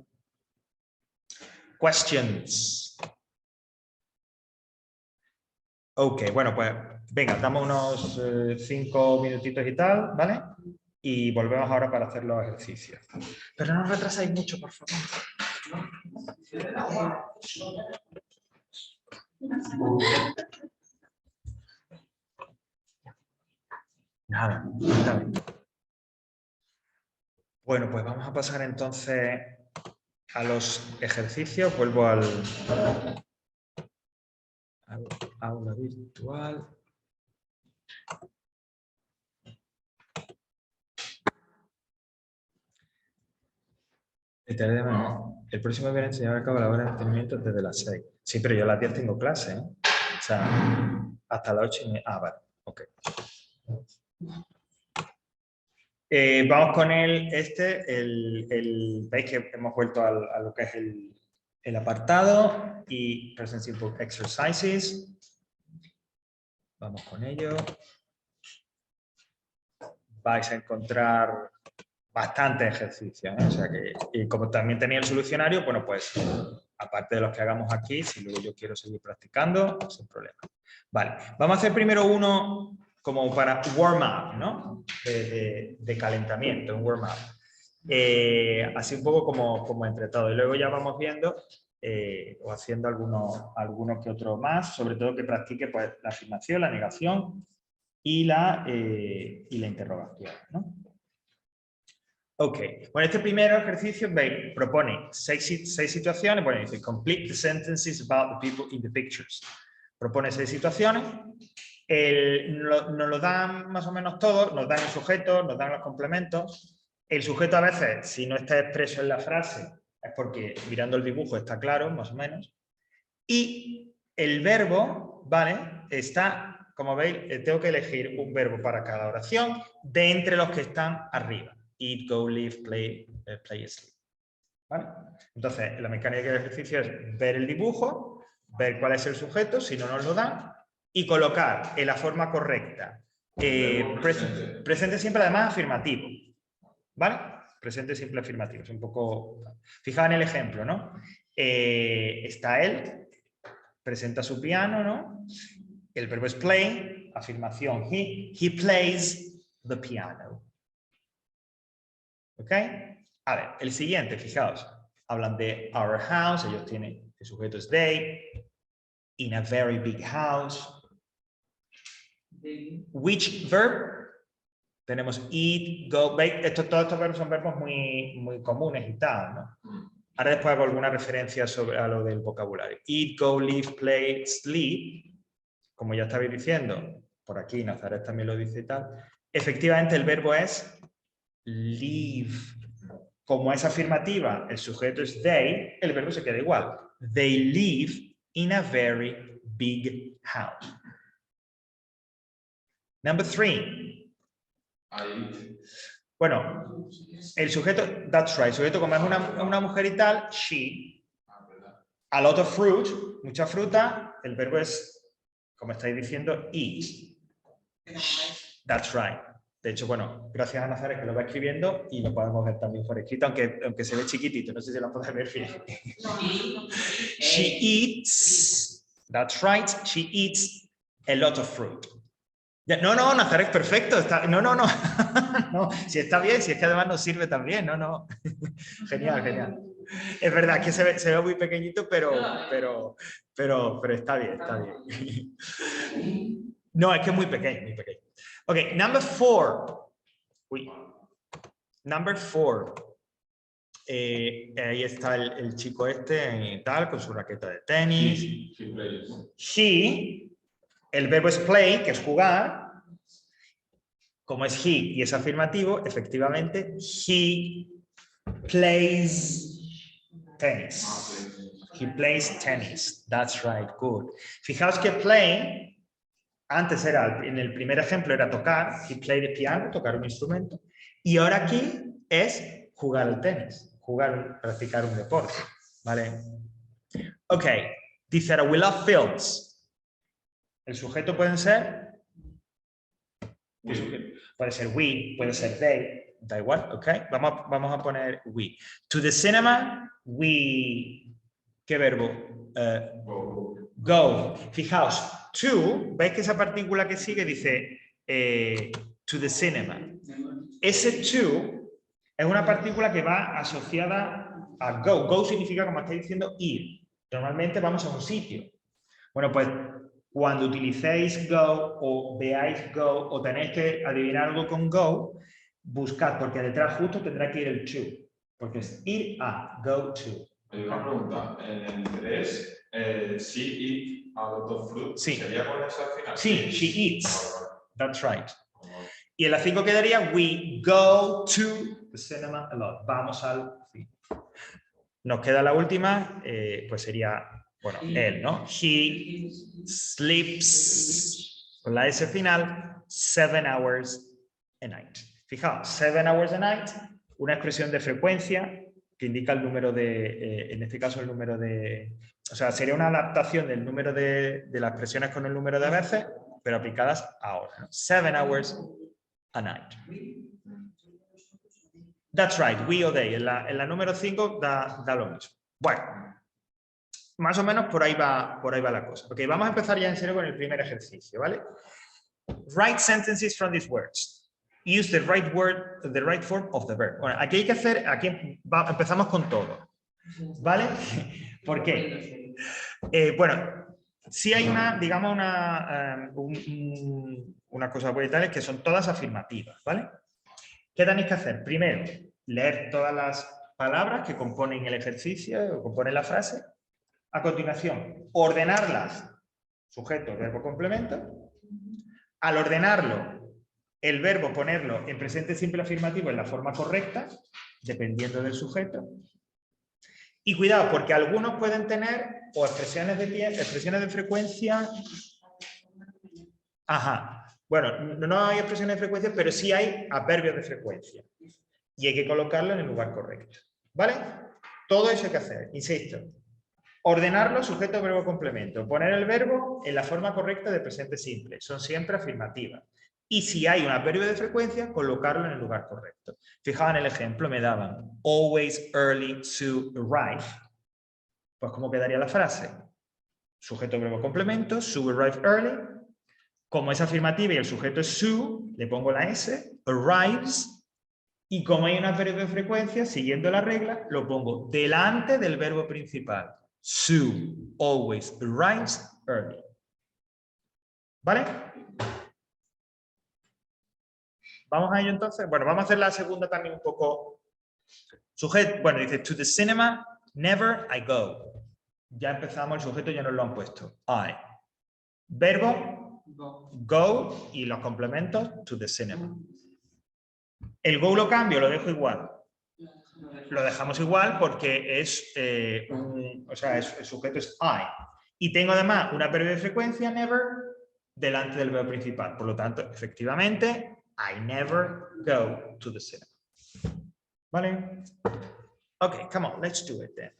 Questions. Ok, bueno, pues venga, damos unos 5 minutitos y tal, ¿vale? Y volvemos ahora para hacer los ejercicios. Pero no os retrasáis mucho, por favor. Nada, está bien. Bueno, pues vamos a pasar entonces a los ejercicios. Vuelvo al aula virtual. El próximo viernes se lleva a cabo la hora de entretenimiento desde las 6. Sí, pero yo a las 10 tengo clase, ¿eh? O sea, hasta las 8:30. Ah, vale, ok. Vamos con veis que hemos vuelto a lo que es el apartado y Present Simple Exercises. Vamos con ello. Vais a encontrar bastante ejercicio, ¿eh? O sea que, y como también tenía el solucionario, bueno, pues aparte de los que hagamos aquí, si luego yo quiero seguir practicando, sin problema. Vale, vamos a hacer primero uno como para warm-up, ¿no? De calentamiento, un warm-up. Así un poco como entre todo. Y luego ya vamos viendo o haciendo alguno que otro más, sobre todo que practique pues, la afirmación, la negación y la interrogación, ¿no? Ok, bueno, este primer ejercicio propone seis situaciones, bueno, dice, complete the sentences about the people in the pictures. Propone 6 situaciones, nos lo dan más o menos todo, nos dan el sujeto, nos dan los complementos. El sujeto a veces, si no está expreso en la frase, es porque mirando el dibujo está claro, más o menos. Y el verbo, ¿vale? Está, como veis, tengo que elegir un verbo para cada oración de entre los que están arriba. Eat, go, live, play, sleep. ¿Vale? Entonces, la mecánica del ejercicio es ver el dibujo, ver cuál es el sujeto, si no nos lo dan, y colocar en la forma correcta. Presente siempre, además, afirmativo. ¿Vale? Presente simple afirmativo. Es un poco... Fijaos en el ejemplo, ¿no? Está él, presenta su piano, ¿no? El verbo es play, afirmación. He plays the piano. ¿Ok? A ver, el siguiente, fijaos. Hablan de our house, ellos tienen, el sujeto es they. In a very big house. Which verb? Tenemos eat, go, bake. Todos estos verbos son verbos muy comunes y tal, ¿no? Ahora después hago alguna referencia a lo del vocabulario. Eat, go, live, play, sleep. Como ya estabais diciendo, por aquí Nazaret también lo dice y tal. Efectivamente el verbo es live. Como es afirmativa, el sujeto es they, el verbo se queda igual. They live in a very big house. Number 3. Bueno, el sujeto, that's right, el sujeto como es una mujer y tal, she. A lot of fruit, mucha fruta, el verbo es, como estáis diciendo, eat. That's right. De hecho, bueno, gracias a Nazaret que lo va escribiendo y lo podemos ver también por escrito, aunque se ve chiquitito, no sé si lo podéis ver bien. She eats That's right, she eats a lot of fruit. No, Nazaret, perfecto. No. No, si está bien, si es que además nos sirve también. No. Genial. Es verdad que se ve muy pequeñito, pero está bien. No, es que es muy pequeño. Ok, number 4. Number 4. Ahí está el chico este, tal, con su raqueta de tenis. He, el verbo es play, que es jugar. Como es he y es afirmativo, efectivamente, he plays tennis. He plays tennis. That's right, good. Fijaos que play, antes era, en el primer ejemplo era tocar, he played the piano, tocar un instrumento, y ahora aquí es jugar al tenis, practicar un deporte, ¿vale? Ok, dice, we love films. El sujeto pueden ser... Puede ser we, puede ser they, da igual, ¿ok? Vamos a poner we. To the cinema, we... ¿Qué verbo? Go. Fijaos, to, ¿veis que esa partícula que sigue dice to the cinema? Ese to es una partícula que va asociada a go. Go significa, como estáis diciendo, ir. Normalmente vamos a un sitio. Bueno, pues cuando utilicéis go o veáis go o tenéis que adivinar algo con go, buscad, porque detrás justo tendrá que ir el to, porque es ir a, go to. Hay una pregunta, en el 3, she eat a lot of fruit, sí. ¿Sería con eso al final? Sí, she eats, that's right. Y en la 5 quedaría, we go to the cinema a lot, vamos al cine. Nos queda la última, pues sería, bueno, él, ¿no? He sleeps, con la S final, 7 hours a night. Fijaos, 7 hours a night, una expresión de frecuencia que indica el número de, en este caso el número de, o sea, sería una adaptación del número de las expresiones con el número de veces, pero aplicadas a horas, ¿no? 7 hours a night. That's right, we o they. En la número 5 da lo mismo. Bueno, más o menos por ahí va la cosa. Ok, vamos a empezar ya en serio con el primer ejercicio, ¿vale? Write sentences from these words. Use the right word, the right form of the verb. Bueno, aquí hay que hacer, empezamos con todo, ¿vale? ¿Por qué? Bueno, sí hay digamos, una cosa buena, es que son todas afirmativas, ¿vale? ¿Qué tenéis que hacer? Primero, leer todas las palabras que componen el ejercicio o componen la frase. A continuación, ordenarlas, sujeto, verbo, complemento. Al ordenarlo, el verbo ponerlo en presente simple afirmativo en la forma correcta, dependiendo del sujeto. Y cuidado, porque algunos pueden tener o expresiones de frecuencia. Ajá. Bueno, no hay expresiones de frecuencia, pero sí hay adverbios de frecuencia. Y hay que colocarlo en el lugar correcto. ¿Vale? Todo eso hay que hacer, insisto. Ordenarlo, sujeto, verbo, complemento. Poner el verbo en la forma correcta de presente simple. Son siempre afirmativas. Y si hay un adverbio de frecuencia, colocarlo en el lugar correcto. Fijaos en el ejemplo, me daban always early to arrive. Pues ¿cómo quedaría la frase? Sujeto, verbo, complemento, to arrive early. Como es afirmativa y el sujeto es to, le pongo la S, arrives. Y como hay un adverbio de frecuencia, siguiendo la regla, lo pongo delante del verbo principal. Sue always arrives early. ¿Vale? ¿Vamos a ello entonces? Bueno, vamos a hacer la segunda también un poco. Sujeto, bueno, dice, to the cinema, never I go. Ya empezamos, el sujeto ya nos lo han puesto. I. Verbo, go, y los complementos, to the cinema. El go lo cambio, lo dejo igual. Lo dejamos igual porque es o sea, el sujeto es I. Y tengo además una adverbio de frecuencia, never, delante del verbo principal. Por lo tanto, efectivamente, I never go to the cinema. ¿Vale? Ok, come on, let's do it then.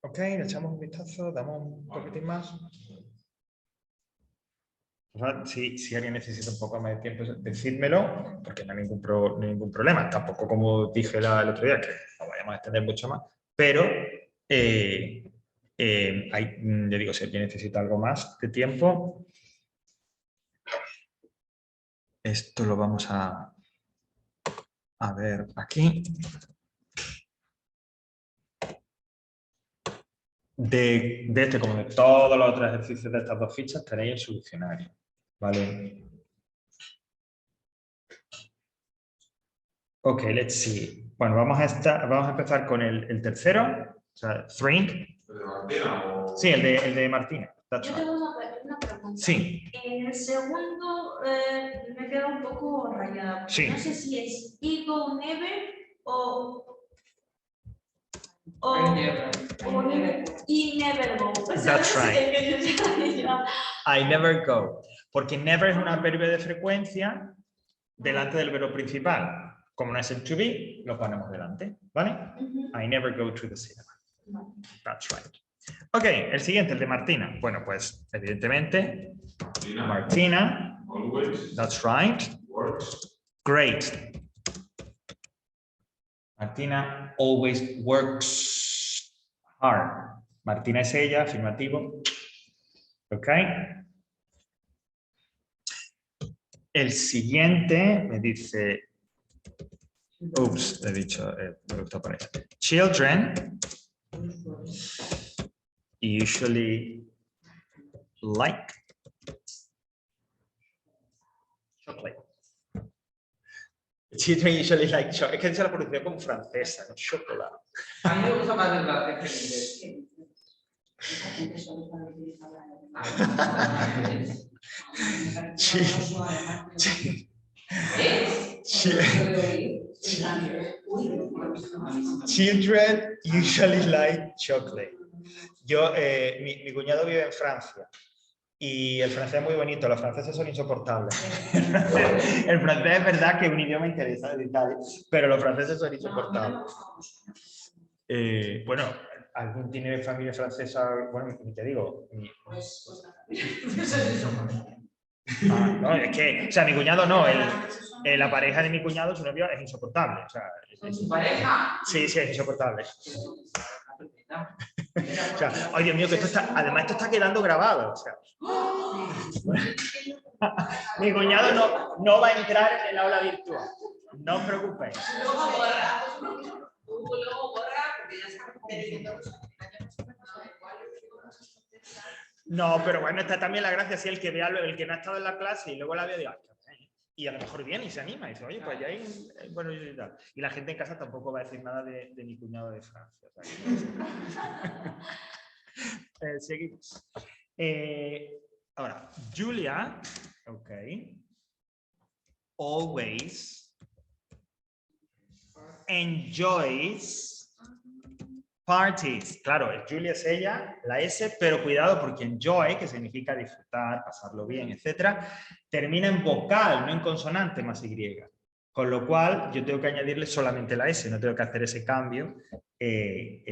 Ok, le echamos un vistazo, damos un poquitín más. Si alguien necesita un poco más de tiempo, decídmelo, porque no hay ningún problema. Tampoco, como dije el otro día, que no vayamos a extender mucho más, pero yo digo, si alguien necesita algo más de tiempo, esto lo vamos a ver aquí. De como de todos los otros ejercicios de estas dos fichas, tenéis el solucionario. ¿Vale? Ok, let's see. Bueno, vamos a empezar con el tercero, o sea, Thrink. ¿El de Martina o...? Sí, el de Martina. Yo tengo una pregunta. Sí. En el segundo me quedo un poco rayada. Sí. No sé si es Ego Never o y Never Go. That's right. I never go. Porque never es un adverbio de frecuencia delante del verbo principal. Como no es el to be, lo ponemos delante. ¿Vale? I never go to the cinema. That's right. Ok, el siguiente, el de Martina. Bueno, pues evidentemente, Martina. Always. That's right. Works. Great. Martina always works hard. Martina es ella, afirmativo. Ok. El siguiente me dice... Ups, he dicho, me gusta poner. Children usually like chocolate. Children usually like chocolate. Es que se la pronuncia como francesa, ¿no? Chocolate. A mí me gusta más el francés que el inglés. Children usually like chocolate. Yo, mi cuñado vive en Francia y el francés es muy bonito, los franceses son insoportables. El francés es verdad que es un idioma interesante y tal, pero los franceses son insoportables. Bueno, ¿algún tiene familia francesa? Bueno, ni te digo. No, es que, o sea, mi cuñado no, la pareja de mi cuñado, su novio, es insoportable. O sea, ¿Su pareja? Sí, es insoportable. O sea, ay Dios mío, que además esto está quedando grabado. O sea. Mi cuñado no va a entrar en el aula virtual. No os preocupéis. Luego borra, porque ya estamos perdiendo los No, pero bueno, está también la gracia, si el que no ha estado en la clase y luego la ve, digo, y a lo mejor viene y se anima y dice, oye, pues ya hay bueno y tal. Y la gente en casa tampoco va a decir nada de mi cuñado de Francia. O sea, seguimos. Ahora, Julia, ok, always enjoys parties. Claro, el Julia es ella, la S, pero cuidado porque enjoy, que significa disfrutar, pasarlo bien, etcétera, termina en vocal, no en consonante más Y. Con lo cual, yo tengo que añadirle solamente la S, no tengo que hacer ese cambio que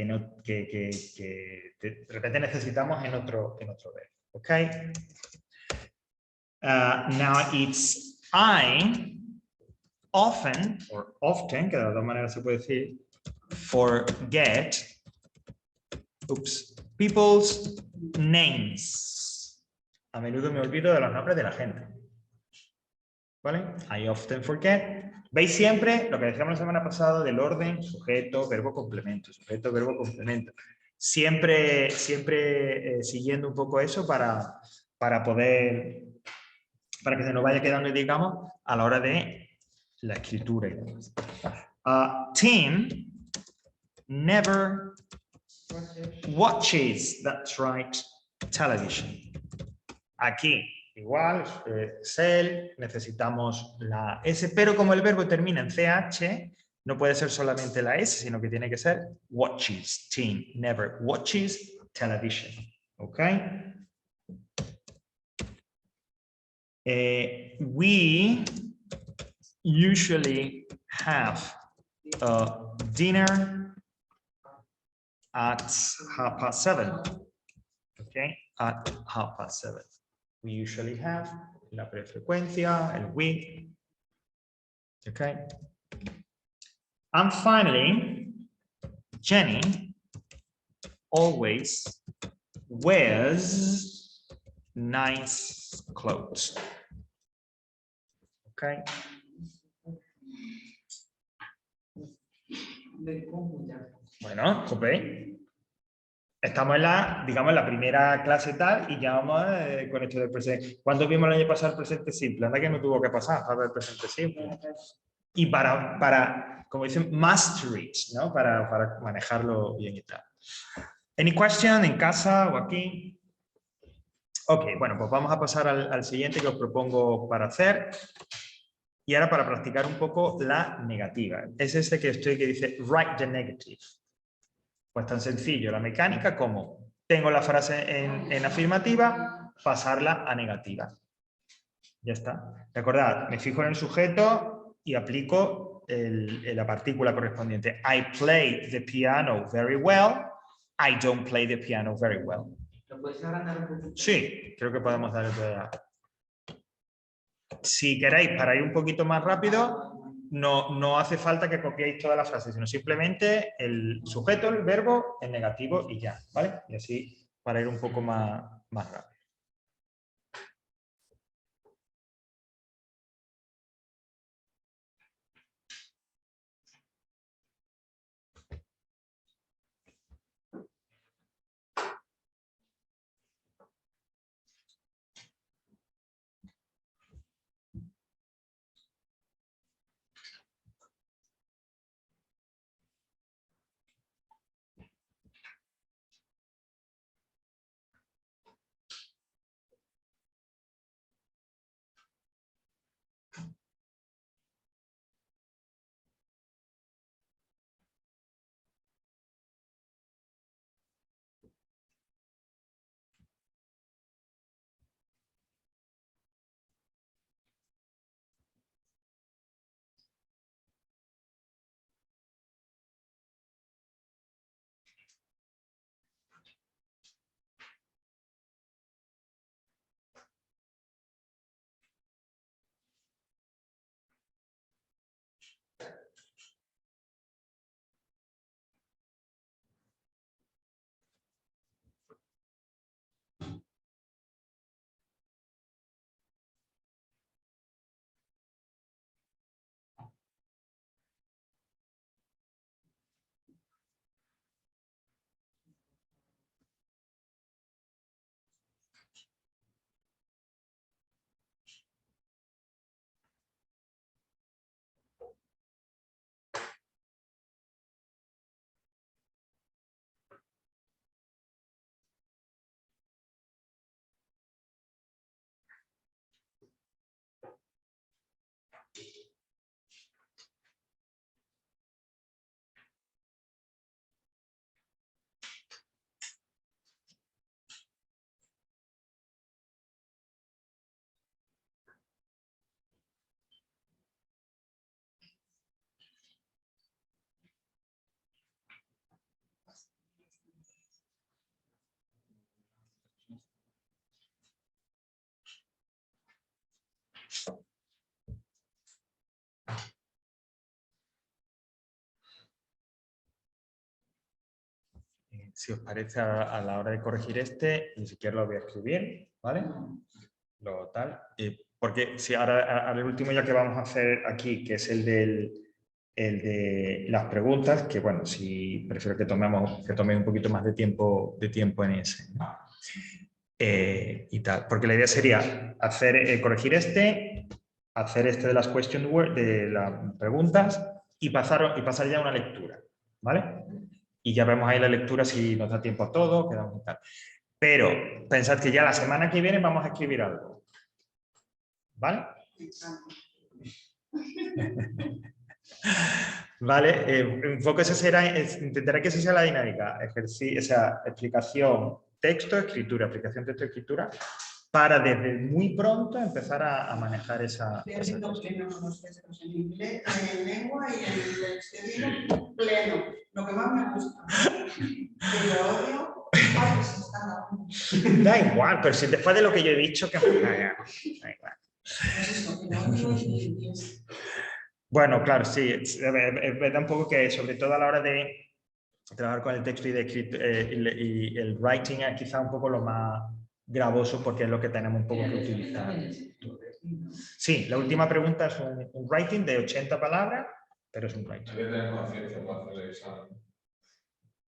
de repente necesitamos en otro verbo. ¿Ok? Now it's I often, or often, que de las dos maneras se puede decir, forget people's names. A menudo me olvido de los nombres de la gente. ¿Vale? I often forget. ¿Veis siempre lo que decíamos la semana pasada del orden sujeto, verbo, complemento, sujeto, verbo, complemento? Siempre siguiendo un poco eso para que se nos vaya quedando, digamos, a la hora de la escritura. Tim never watches, that's right, television. Aquí, igual, cell, necesitamos la S, pero como el verbo termina en CH, no puede ser solamente la S, sino que tiene que ser watches. Tim never watches television. ¿Ok? We usually have a dinner at 7:30. Okay, at 7:30. We usually have la prefrecuencia, el with. Okay. And finally, Jenny always wears nice clothes. Okay. Bueno, ok. Estamos en la, digamos, en la primera clase tal y ya vamos con esto del presente. ¿Cuándo vimos el año pasado el presente simple? Anda que no tuvo que pasar para ver el presente simple. Y para como dicen, master it, ¿no? Para manejarlo bien y tal. Any question en casa o aquí? Ok, bueno, pues vamos a pasar al siguiente que os propongo para hacer. Y ahora para practicar un poco la negativa. Es ese que dice write the negative. Pues tan sencillo, la mecánica como tengo la frase en afirmativa, pasarla a negativa. Ya está. Recordad, me fijo en el sujeto y aplico la partícula correspondiente. I play the piano very well. I don't play the piano very well. ¿Lo puedes agrandar un poquito? Sí, creo que podemos darle todavía. Si queréis, para ir un poquito más rápido, no hace falta que copiéis toda la frase, sino simplemente el sujeto, el verbo, en negativo y ya, ¿vale? Y así para ir un poco más rápido. Si os parece, a la hora de corregir ni siquiera lo voy a escribir, ¿vale? Lo tal. Porque si ahora el último ya que vamos a hacer aquí, que es el de las preguntas, que bueno, si prefiero que toméis un poquito más de tiempo en ese, ¿no? Y tal. Porque la idea sería corregir hacer de las question word, de las preguntas y pasar ya a una lectura, ¿vale? Y ya vemos ahí la lectura si nos da tiempo a todo, quedamos y tal. Pero pensad que ya la semana que viene vamos a escribir algo. ¿Vale? Vale, un poco intentaré que esa sea la dinámica. Explicación, texto, escritura, explicación, texto, escritura, para desde muy pronto empezar a manejar esa cosa. En lengua y en el exterior pleno, lo que más me gusta. Pero odio, ay, pues está dando. Da igual, pero si después de lo que yo he dicho, que me da igual. Pues eso, que odio y es. Bueno, claro, sí, es verdad un poco que sobre todo a la hora de trabajar con el texto y, de y el writing es quizá un poco lo más gravoso porque es lo que tenemos un poco que utilizar. Sí, la última pregunta es un writing de 80 palabras, pero es un writing. Hay que tener paciencia para hacer el examen.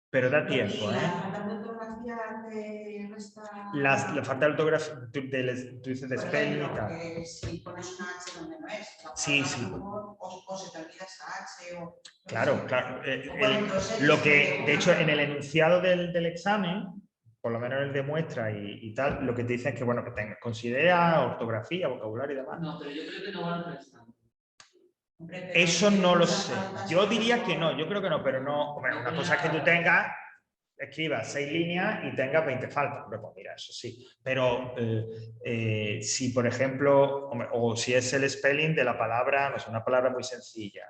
Pero da tiempo, Y ¿eh? la falta de ortografía te resta. La falta de ortografía, tú dices de Por spelling y ejemplo, tal. que si pones una H donde no es, la Sí, palabra sí. fútbol, o se te olvida esa H, o. Claro, claro. Entonces, Lo que, de hecho, en el enunciado del examen, por lo menos el de muestra y tal, lo que te dice es que, bueno, que considera ortografía, vocabulario y demás. No, pero yo creo que no van prestando. Hombre, pero Eso si no lo muchas sé. faltas, Yo diría que no, yo creo que no, pero no. Hombre, una cosa es que tú tengas, escribas 6 líneas y tengas 20 faltas. Hombre, pues mira, eso sí. Pero si, por ejemplo, hombre, o si es el spelling de la palabra, no sé, una palabra muy sencilla,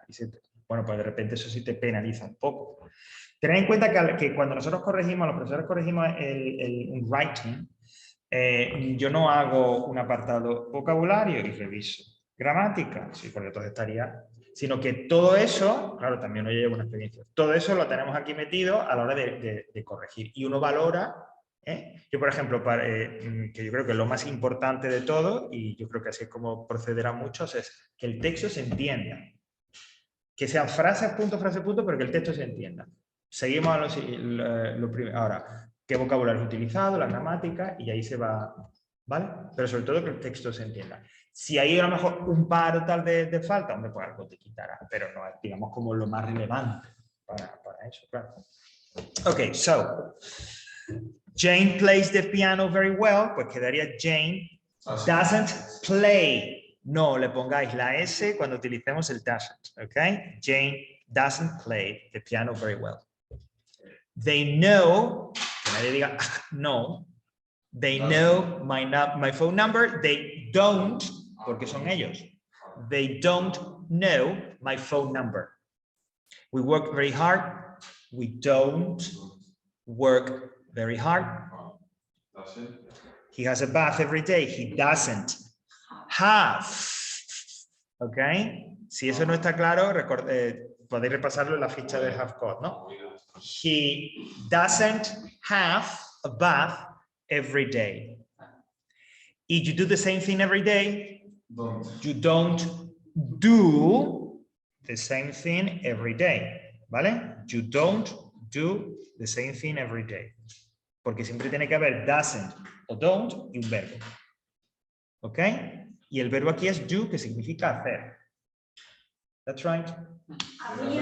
bueno, pues de repente eso sí te penaliza un poco. Tened en cuenta que cuando nosotros corregimos, los profesores corregimos un writing, yo no hago un apartado vocabulario y reviso. Gramática, sí, porque entonces estaría. Sino que todo eso, claro, también yo llevo una experiencia, todo eso lo tenemos aquí metido a la hora de corregir. Y uno valora, yo por ejemplo, que yo creo que lo más importante de todo, y yo creo que así es como procederán muchos, es que el texto se entienda. Que sean frases, punto, pero que el texto se entienda. Seguimos a lo primero. Ahora, ¿qué vocabulario es utilizado? La gramática, y ahí se va, ¿vale? Pero sobre todo que el texto se entienda. Si hay a lo mejor un par o tal de falta, hombre, pues algo te quitará, pero no es, digamos, como lo más relevante para eso, claro. Ok, so, Jane plays the piano very well, pues quedaría Jane doesn't play. No le pongáis la S cuando utilicemos el doesn't, ¿ok? Jane doesn't play the piano very well. They know, que nadie diga no, they know my phone number, they don't, porque son ellos. They don't know my phone number. We work very hard, we don't work very hard. He has a bath every day, he doesn't have. ¿Ok? Si eso no está claro, podéis repasarlo en la ficha de have got, ¿no? He doesn't have a bath every day. If you do the same thing every day, you don't do the same thing every day. ¿Vale? You don't do the same thing every day. Porque siempre tiene que haber doesn't o don't y un verbo. ¿Ok? Y el verbo aquí es do, que significa hacer. That's right. Habría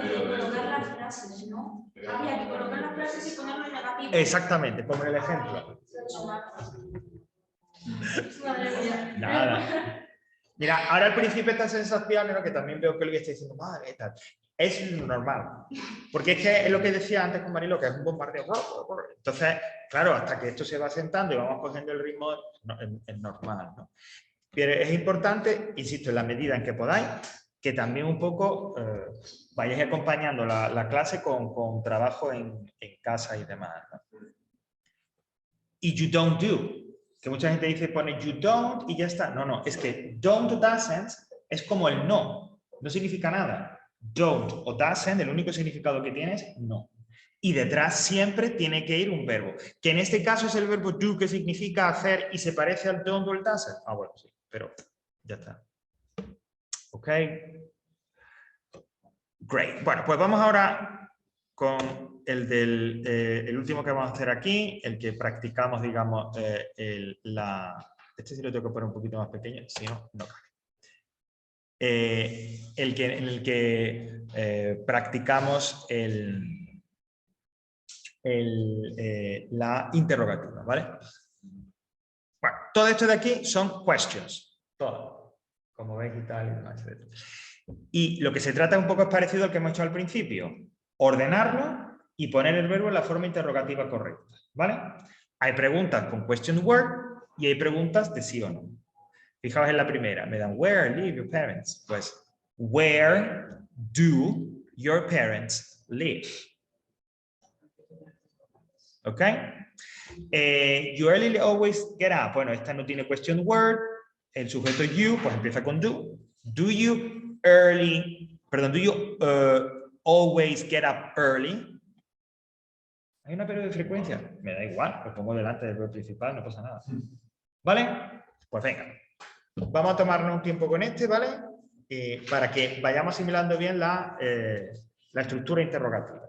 que colocar las frases, ¿no? Habría que colocar las frases y ponerlo en negativo. Exactamente, como en el ejemplo. Madre mía. Nada. Mira, ahora al principio esta sensación, ¿no? Que también veo que lo que está diciendo, madre, tal. Es normal. Porque es que es lo que decía antes con Marilo, que es un bombardeo. Entonces, claro, hasta que esto se va sentando y vamos cogiendo el ritmo, no, es normal, ¿no? Pero es importante, insisto, en la medida en que podáis, que también un poco vayáis acompañando la clase con trabajo en casa y demás, ¿no? Y you don't do, que mucha gente dice, pone you don't y ya está. No, no, es que don't o doesn't es como el no, no significa nada. Don't o doesn't, el único significado que tiene es no. Y detrás siempre tiene que ir un verbo, que en este caso es el verbo do, que significa hacer y se parece al don't o el doesn't. Ah, bueno, sí, pero ya está. Ok. Great. Bueno, pues vamos ahora con el último que vamos a hacer aquí, el que practicamos, digamos, este sí lo tengo que poner un poquito más pequeño, si no, no cabe. En el que practicamos la interrogativa, ¿vale? Bueno, todo esto de aquí son questions, todo, como veis y tal, y demás, etc. Y lo que se trata un poco es parecido al que hemos hecho al principio, ordenarlo y poner el verbo en la forma interrogativa correcta, ¿vale? Hay preguntas con question word y hay preguntas de sí o no. Fijaos en la primera, me dan where live your parents. Pues, where do your parents live? ¿Ok? You early always get up. Bueno, esta no tiene question word. El sujeto you, pues empieza con do. Do you always get up early? ¿Hay una pérdida de frecuencia? Me da igual, lo pongo delante del verbo principal, no pasa nada. ¿Vale? Pues venga. Vamos a tomarnos un tiempo con este, ¿vale? Para que vayamos asimilando bien la estructura interrogativa.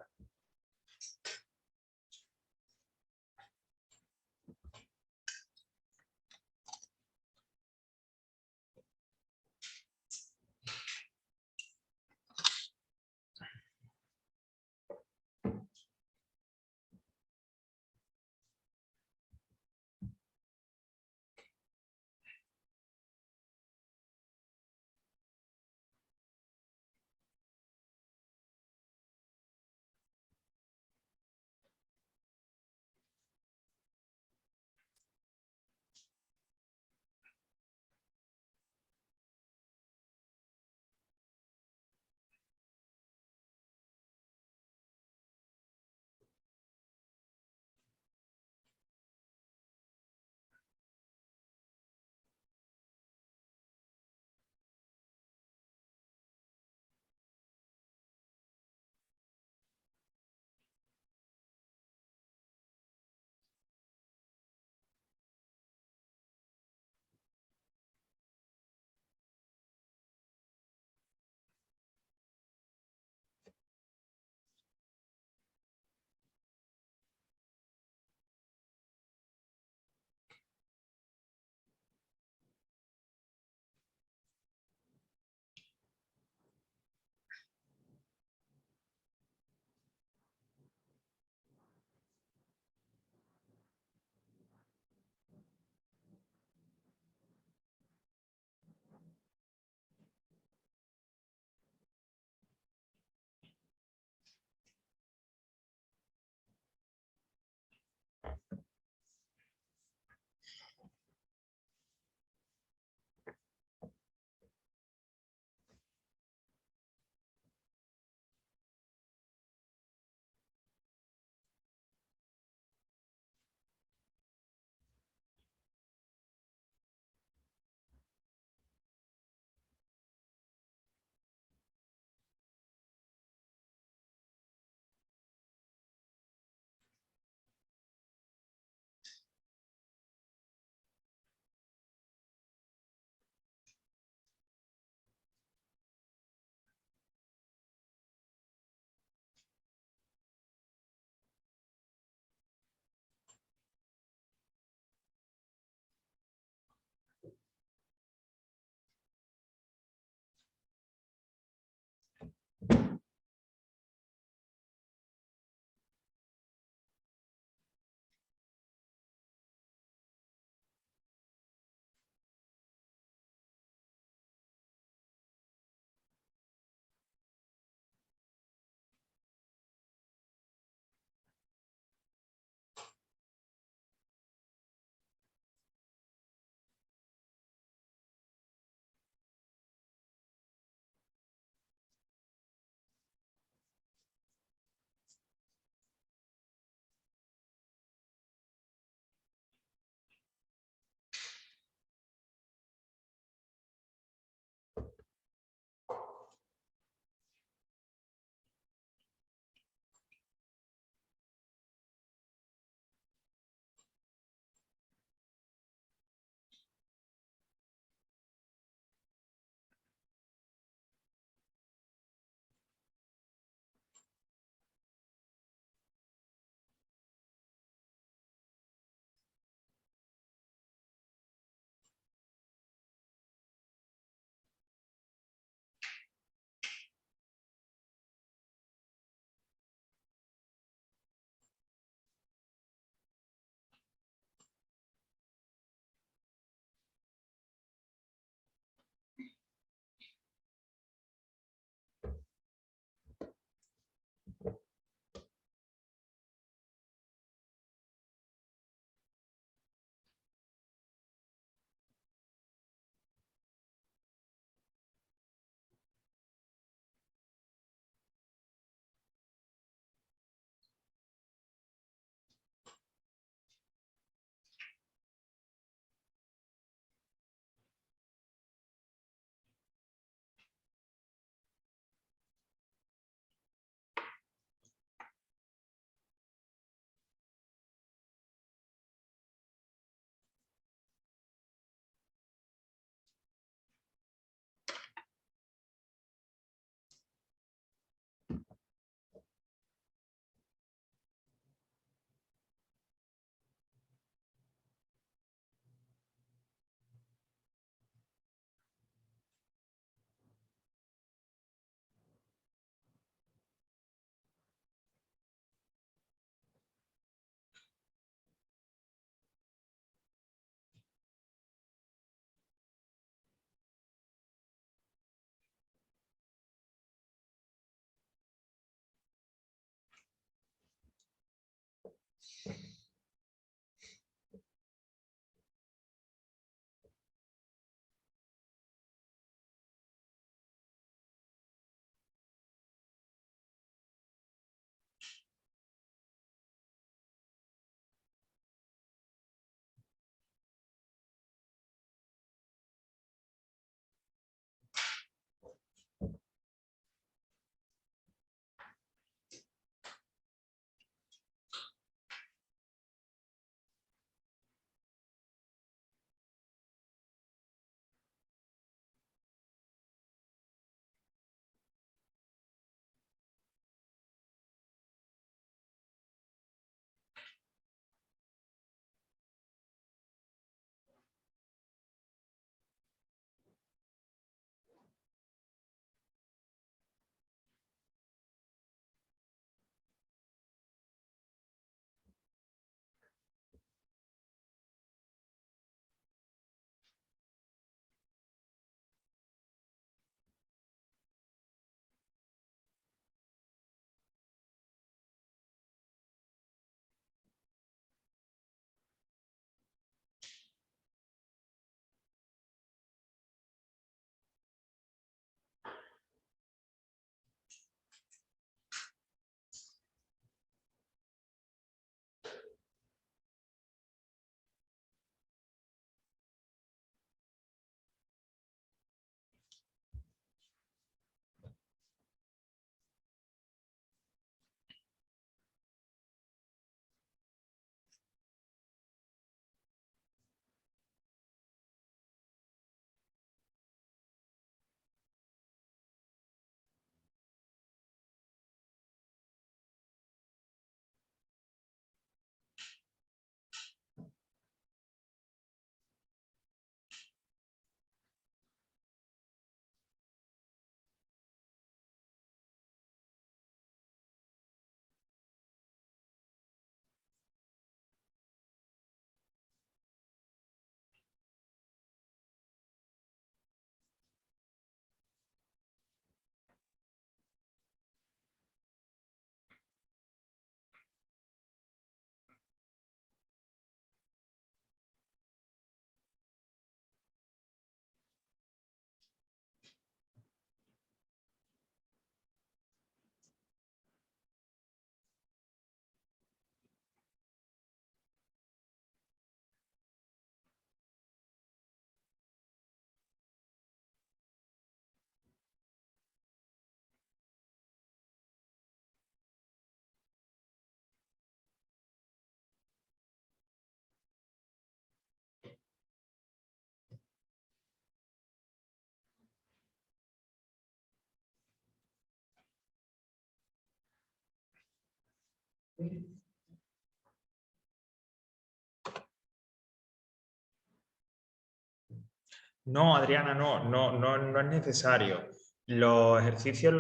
No, Adriana, no es necesario. Los ejercicios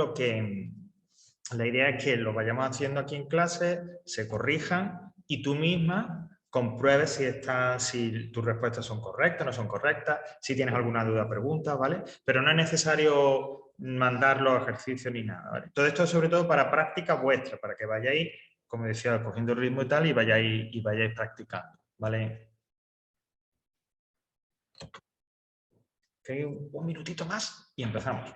la idea es que los vayamos haciendo aquí en clase, se corrijan y tú misma compruebes si tus respuestas son correctas, no son correctas, si tienes alguna duda, pregunta, ¿vale? Pero no es necesario mandar los ejercicios ni nada, ¿vale? Todo esto es sobre todo para práctica vuestra, para que vayáis, como decía, cogiendo el ritmo y tal y vayáis practicando, ¿vale? Okay, un minutito más y empezamos.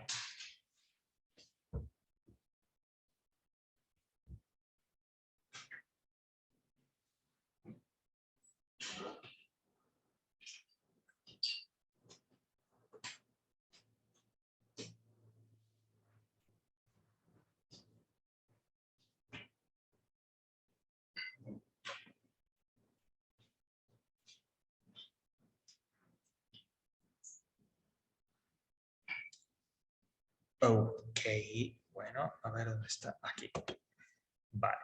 Ok, bueno, a ver dónde está. Aquí. Vale.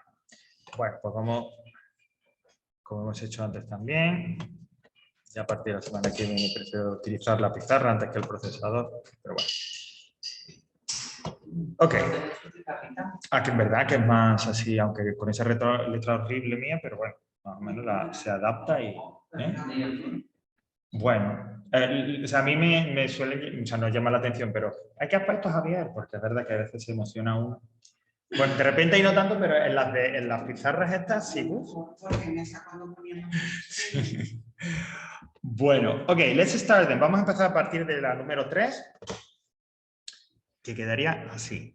Bueno, pues vamos, como hemos hecho antes también. Ya a partir de la semana que viene prefiero utilizar la pizarra antes que el procesador, pero bueno. Ok. Aquí en verdad que es más así, aunque con esa letra horrible mía, pero bueno, más o menos se adapta y... Bueno, o sea, a mí me suele, o sea, nos llama la atención, pero hay que aspectos Javier, porque es verdad que a veces se emociona uno. Bueno, de repente ahí no tanto, pero en las pizarras estas sí. Sí. Bueno, ok, let's start then. Vamos a empezar a partir de la número 3, que quedaría así.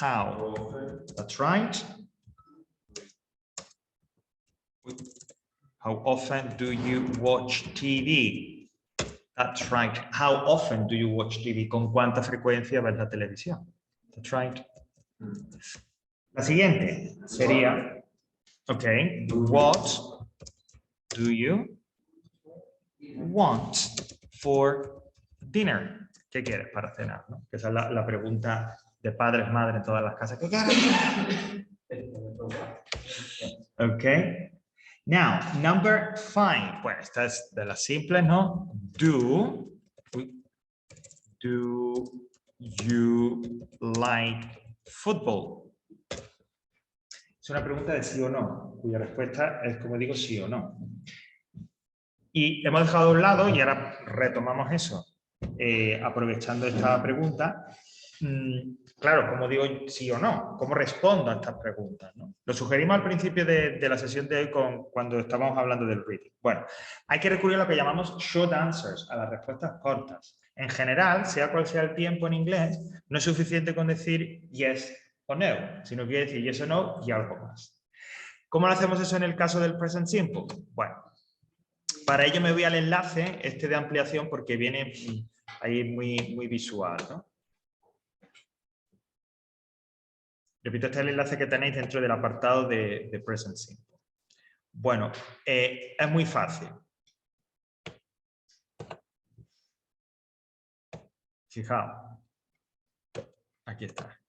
How? That's right. How often do you watch TV? That's right. How often do you watch TV? ¿Con cuánta frecuencia ves la televisión? That's right. La siguiente sería, ok, what do you want for dinner? ¿Qué quieres para cenar? ¿No? Esa es la pregunta de padres, madres en todas las casas. ¿Qué quieres? Ok. Now, number 5. Bueno, esta es de las simples, ¿no? Do you like football? Es una pregunta de sí o no, cuya respuesta es, como digo, sí o no. Y hemos dejado a un lado, y ahora retomamos eso, aprovechando esta pregunta. Claro, como digo sí o no, ¿cómo respondo a estas preguntas? ¿No? Lo sugerimos al principio de la sesión de hoy cuando estábamos hablando del reading. Bueno, hay que recurrir a lo que llamamos short answers, a las respuestas cortas. En general, sea cual sea el tiempo en inglés, no es suficiente con decir yes o no, sino que quiere decir yes o no y algo más. ¿Cómo lo hacemos eso en el caso del present simple? Bueno, para ello me voy al enlace de ampliación porque viene ahí muy visual, ¿no? Repito, este es el enlace que tenéis dentro del apartado de Present Simple. Bueno, es muy fácil. Fijaos. Aquí está.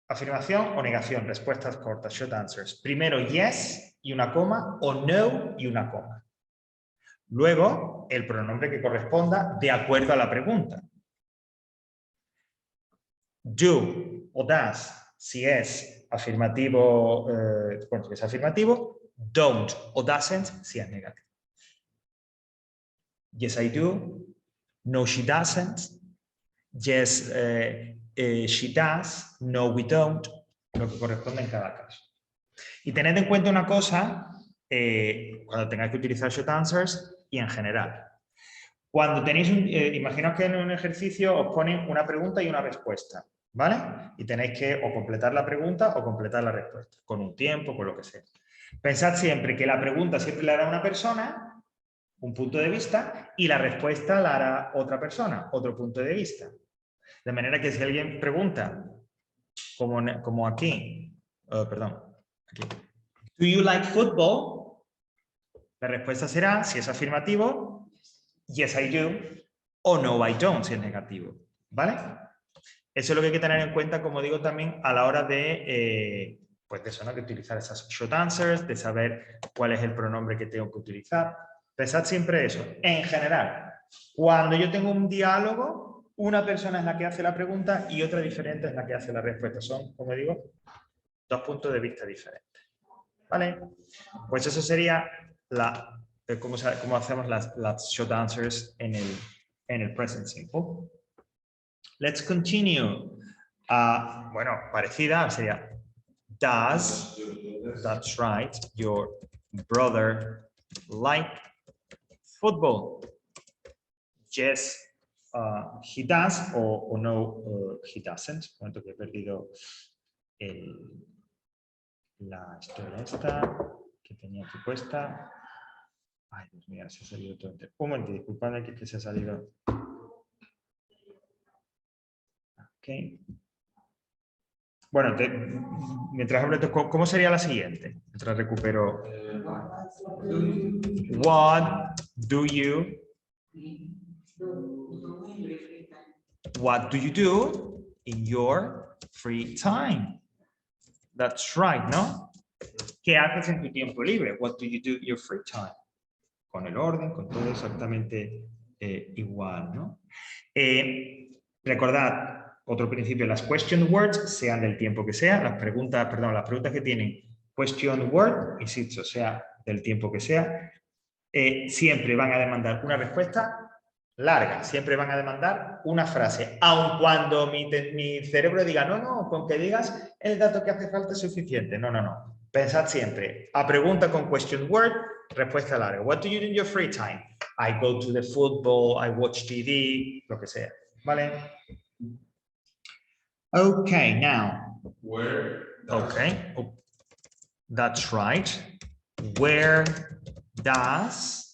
Afirmación o negación, respuestas cortas, short answers. Primero yes y una coma o no y una coma. Luego, el pronombre que corresponda de acuerdo a la pregunta. Do o does, si es afirmativo, bueno, si es afirmativo, don't o doesn't, si es negativo. Yes, I do. No, she doesn't. Yes, she does. No, we don't. Lo que corresponde en cada caso. Y tened en cuenta una cosa cuando tengáis que utilizar short answers y en general. Cuando tenéis, imaginaos que en un ejercicio os ponen una pregunta y una respuesta, ¿vale? Y tenéis que o completar la pregunta o completar la respuesta, con un tiempo, con lo que sea. Pensad siempre que la pregunta siempre la hará una persona, un punto de vista, y la respuesta la hará otra persona, otro punto de vista. De manera que si alguien pregunta, como aquí, perdón, aquí, ¿do you like football? La respuesta será, si es afirmativo, yes, I do, o no, I don't, si es negativo. ¿Vale? Eso es lo que hay que tener en cuenta, como digo, también a la hora de pues de eso, ¿no? De utilizar esas short answers, de saber cuál es el pronombre que tengo que utilizar. Pensad siempre eso. En general, cuando yo tengo un diálogo, una persona es la que hace la pregunta y otra diferente es la que hace la respuesta. Son, como digo, dos puntos de vista diferentes. ¿Vale? Pues eso sería cómo hacemos las short answers en el present simple. Let's continue. Bueno, parecida sería does, that's right, your brother like football? Yes, he does, o no, he doesn't. Un momento que he perdido la historia esta que tenía aquí puesta. Ay, Dios mío, se ha salido todo entero. Un momento, disculpadme que se ha salido. Ok. Bueno, mientras hablo, ¿cómo sería la siguiente? Mientras recupero. What do you do in your free time? That's right, ¿no? ¿Qué haces en tu tiempo libre? What do you do in your free time? Con el orden, con todo exactamente igual, ¿no? Recordad, otro principio, las question words, sean del tiempo que sea, las preguntas que tienen question word, insisto, sea del tiempo que sea, siempre van a demandar una respuesta larga, siempre van a demandar una frase, aun cuando mi cerebro diga, no, con que digas el dato que hace falta es suficiente. No. Pensad siempre, a pregunta con question word, respuesta larga. What do you do in your free time? I go to the football, I watch TV, lo que sea. ¿Vale? Okay, now. Where Okay, that's right. Where does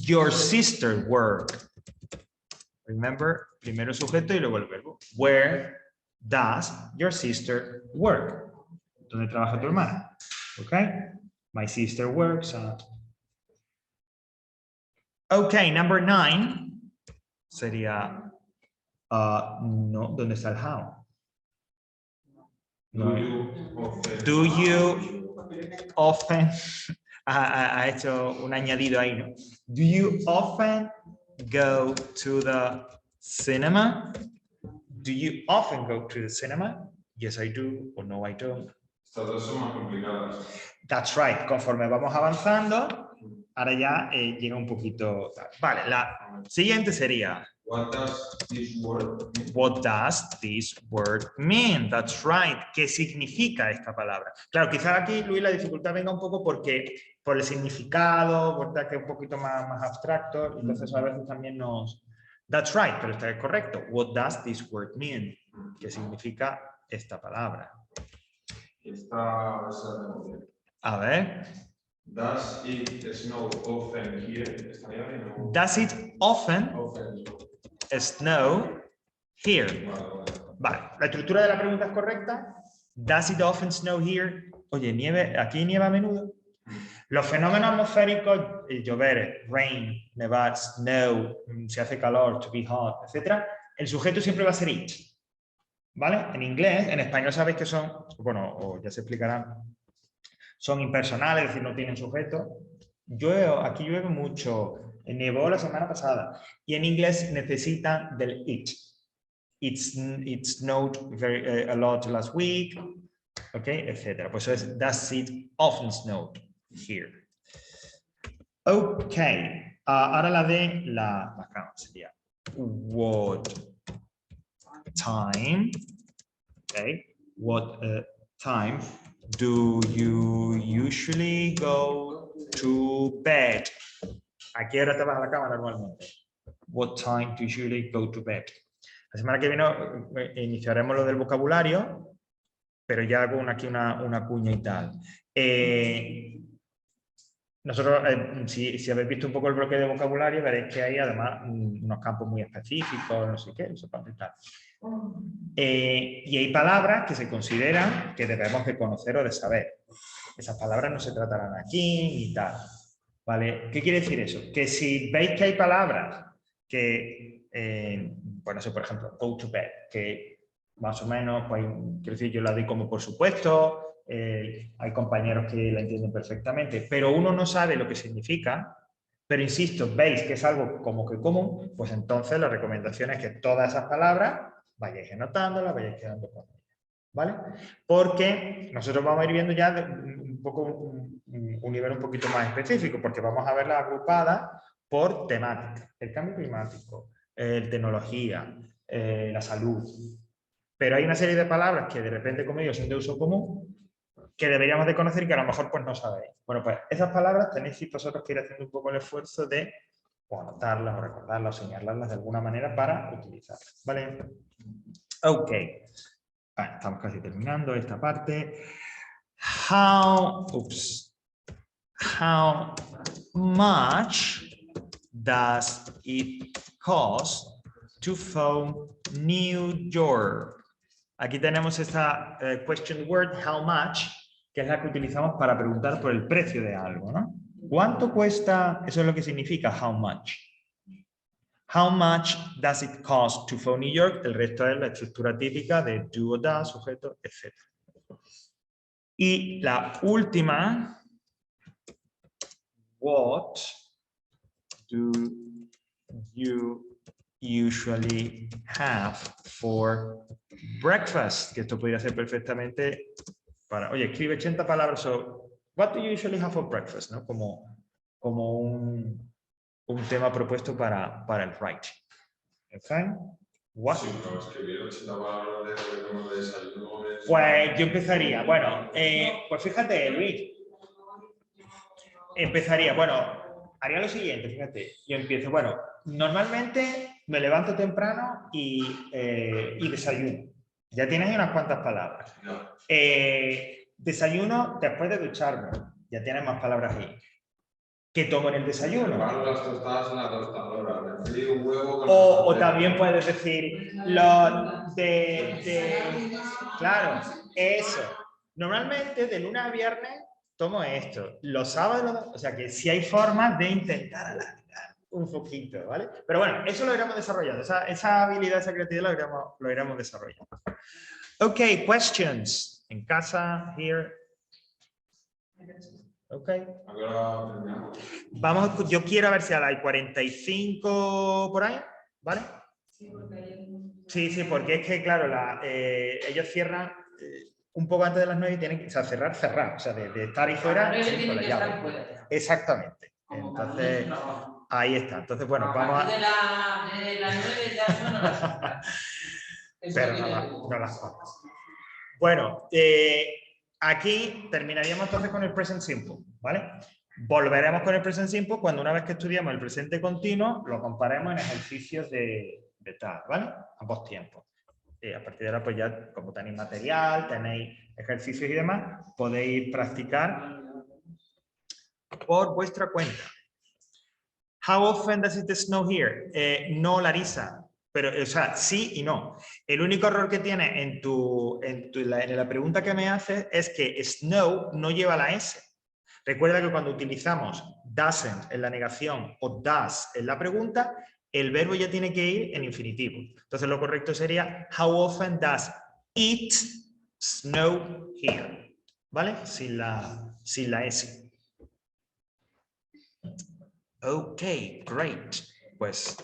your sister work? Remember, primero sujeto y luego el verbo. Where does your sister work? ¿Dónde trabaja tu hermana? Okay, my sister works at... Okay, number 9 sería... no, ¿dónde está el how? No. Do you often... ha hecho un añadido ahí, ¿no? Do you often go to the cinema? Do you often go to the cinema? Yes, I do, or no, I don't. Estas dos son más complicadas. That's right. Conforme vamos avanzando, ahora ya llega un poquito... Vale, la siguiente sería... What does this word mean? What does this word mean? That's right. ¿Qué significa esta palabra? Claro, quizás aquí, Luis, la dificultad venga un poco por el significado, ¿verdad? Que es un poquito más abstracto, entonces a veces también nos... That's right, pero está correcto. What does this word mean? ¿Qué significa esta palabra? A ver. Does it snow often here? ¿Estaría bien? ¿O? Does it often Often. snow here? Vale, la estructura de la pregunta es correcta. Does it often snow here? Oye, ¿aquí nieva a menudo? Los fenómenos atmosféricos, llover, rain, nevar, snow, si hace calor, to be hot, etc. El sujeto siempre va a ser it. ¿Vale? En inglés, en español sabéis que son, bueno, o ya se explicarán, son impersonales, es decir, no tienen sujeto. Aquí llueve mucho, nevó la semana pasada, y en inglés necesitan del it. It snowed a lot last week, okay, etc. Pues eso es, does it often snow here? Ok, ahora la de la background sería what time, okay, what time do you usually go to bed? ¿A qué hora te vas a la cama normalmente? What time do you usually go to bed? La semana que viene iniciaremos lo del vocabulario, pero ya hago aquí una cuña y tal. Nosotros, si habéis visto un poco el bloque de vocabulario, veréis que hay además unos campos muy específicos, no sé qué, no sé cuánto y tal. Y hay palabras que se consideran que debemos de conocer o de saber. Esas palabras no se tratarán aquí y tal. ¿Vale? ¿Qué quiere decir eso? Que si veis que hay palabras que, bueno, por ejemplo, go to bed, que más o menos, pues, quiero decir, yo la doy como por supuesto, hay compañeros que la entienden perfectamente, pero uno no sabe lo que significa, pero insisto, veis que es algo como que común, pues entonces la recomendación es que todas esas palabras vayáis anotándolas, vayáis quedando con ellas, ¿vale? Porque nosotros vamos a ir viendo ya un poco un nivel un poquito más específico, porque vamos a verlas agrupadas por temática, el cambio climático, tecnología, la salud. Pero hay una serie de palabras que de repente, como ellos son de uso común, que deberíamos de conocer y que a lo mejor pues no sabéis. Bueno, pues esas palabras tenéis vosotros que ir haciendo un poco el esfuerzo de o anotarlas, o recordarlas, o señalarlas de alguna manera para utilizarlas, ¿vale? Ok. Vale, estamos casi terminando esta parte. How much does it cost to phone New York? Aquí tenemos esta question word, how much, que es la que utilizamos para preguntar por el precio de algo, ¿no? ¿Cuánto cuesta? Eso es lo que significa how much. How much does it cost to phone New York? El resto es la estructura típica de do o does, sujeto, etc. Y la última, what do you usually have for breakfast? Que esto podría ser perfectamente para, oye, escribe 80 palabras, so, what do you usually have for breakfast? ¿No? Como un tema propuesto para el writing. ¿Okay? What? Sí, pero escribir 80 palabras de como de desayuno. Pues yo empezaría, bueno, pues fíjate, Luis, empezaría, bueno, haría lo siguiente, fíjate, yo empiezo, bueno, normalmente me levanto temprano y desayuno. Ya tienes unas cuantas palabras. No. Desayuno después de ducharme, ya tienes más palabras ahí. ¿Qué tomo en el desayuno? Preparo las tostadas en la tostadora, me frío un huevo con O también puedes decir, claro, eso. Normalmente de lunes a viernes tomo esto. Los sábados, o sea que sí hay formas de intentar alargar un poquito, ¿vale? Pero bueno, eso lo iremos desarrollando. Esa habilidad, esa creatividad lo iremos desarrollando. Ok, questions. En casa, here. Ok. Ahora terminamos. Vamos, yo quiero ver si a las 45 por ahí, ¿vale? Sí, porque es que, claro, ellos cierran un poco antes de las 9 y tienen que, o sea, cerrar, o sea, de estar ahí fuera. Con la llave. Exactamente. Entonces, ahí está. Entonces, bueno, vamos a... De las 9 ya son las... Pero no las pongas. Bueno, aquí terminaríamos entonces con el present simple, ¿vale? Volveremos con el present simple cuando una vez que estudiamos el presente continuo lo comparemos en ejercicios de tal, ¿vale? Ambos tiempos. A partir de ahora, pues ya como tenéis material, tenéis ejercicios y demás, podéis practicar por vuestra cuenta. How often does it snow here? No, Larisa. Pero, o sea, sí y no. El único error que tiene en la pregunta que me haces es que snow no lleva la S. Recuerda que cuando utilizamos doesn't en la negación o does en la pregunta, el verbo ya tiene que ir en infinitivo. Entonces lo correcto sería how often does it snow here? ¿Vale? Sin la S. Ok, great. Pues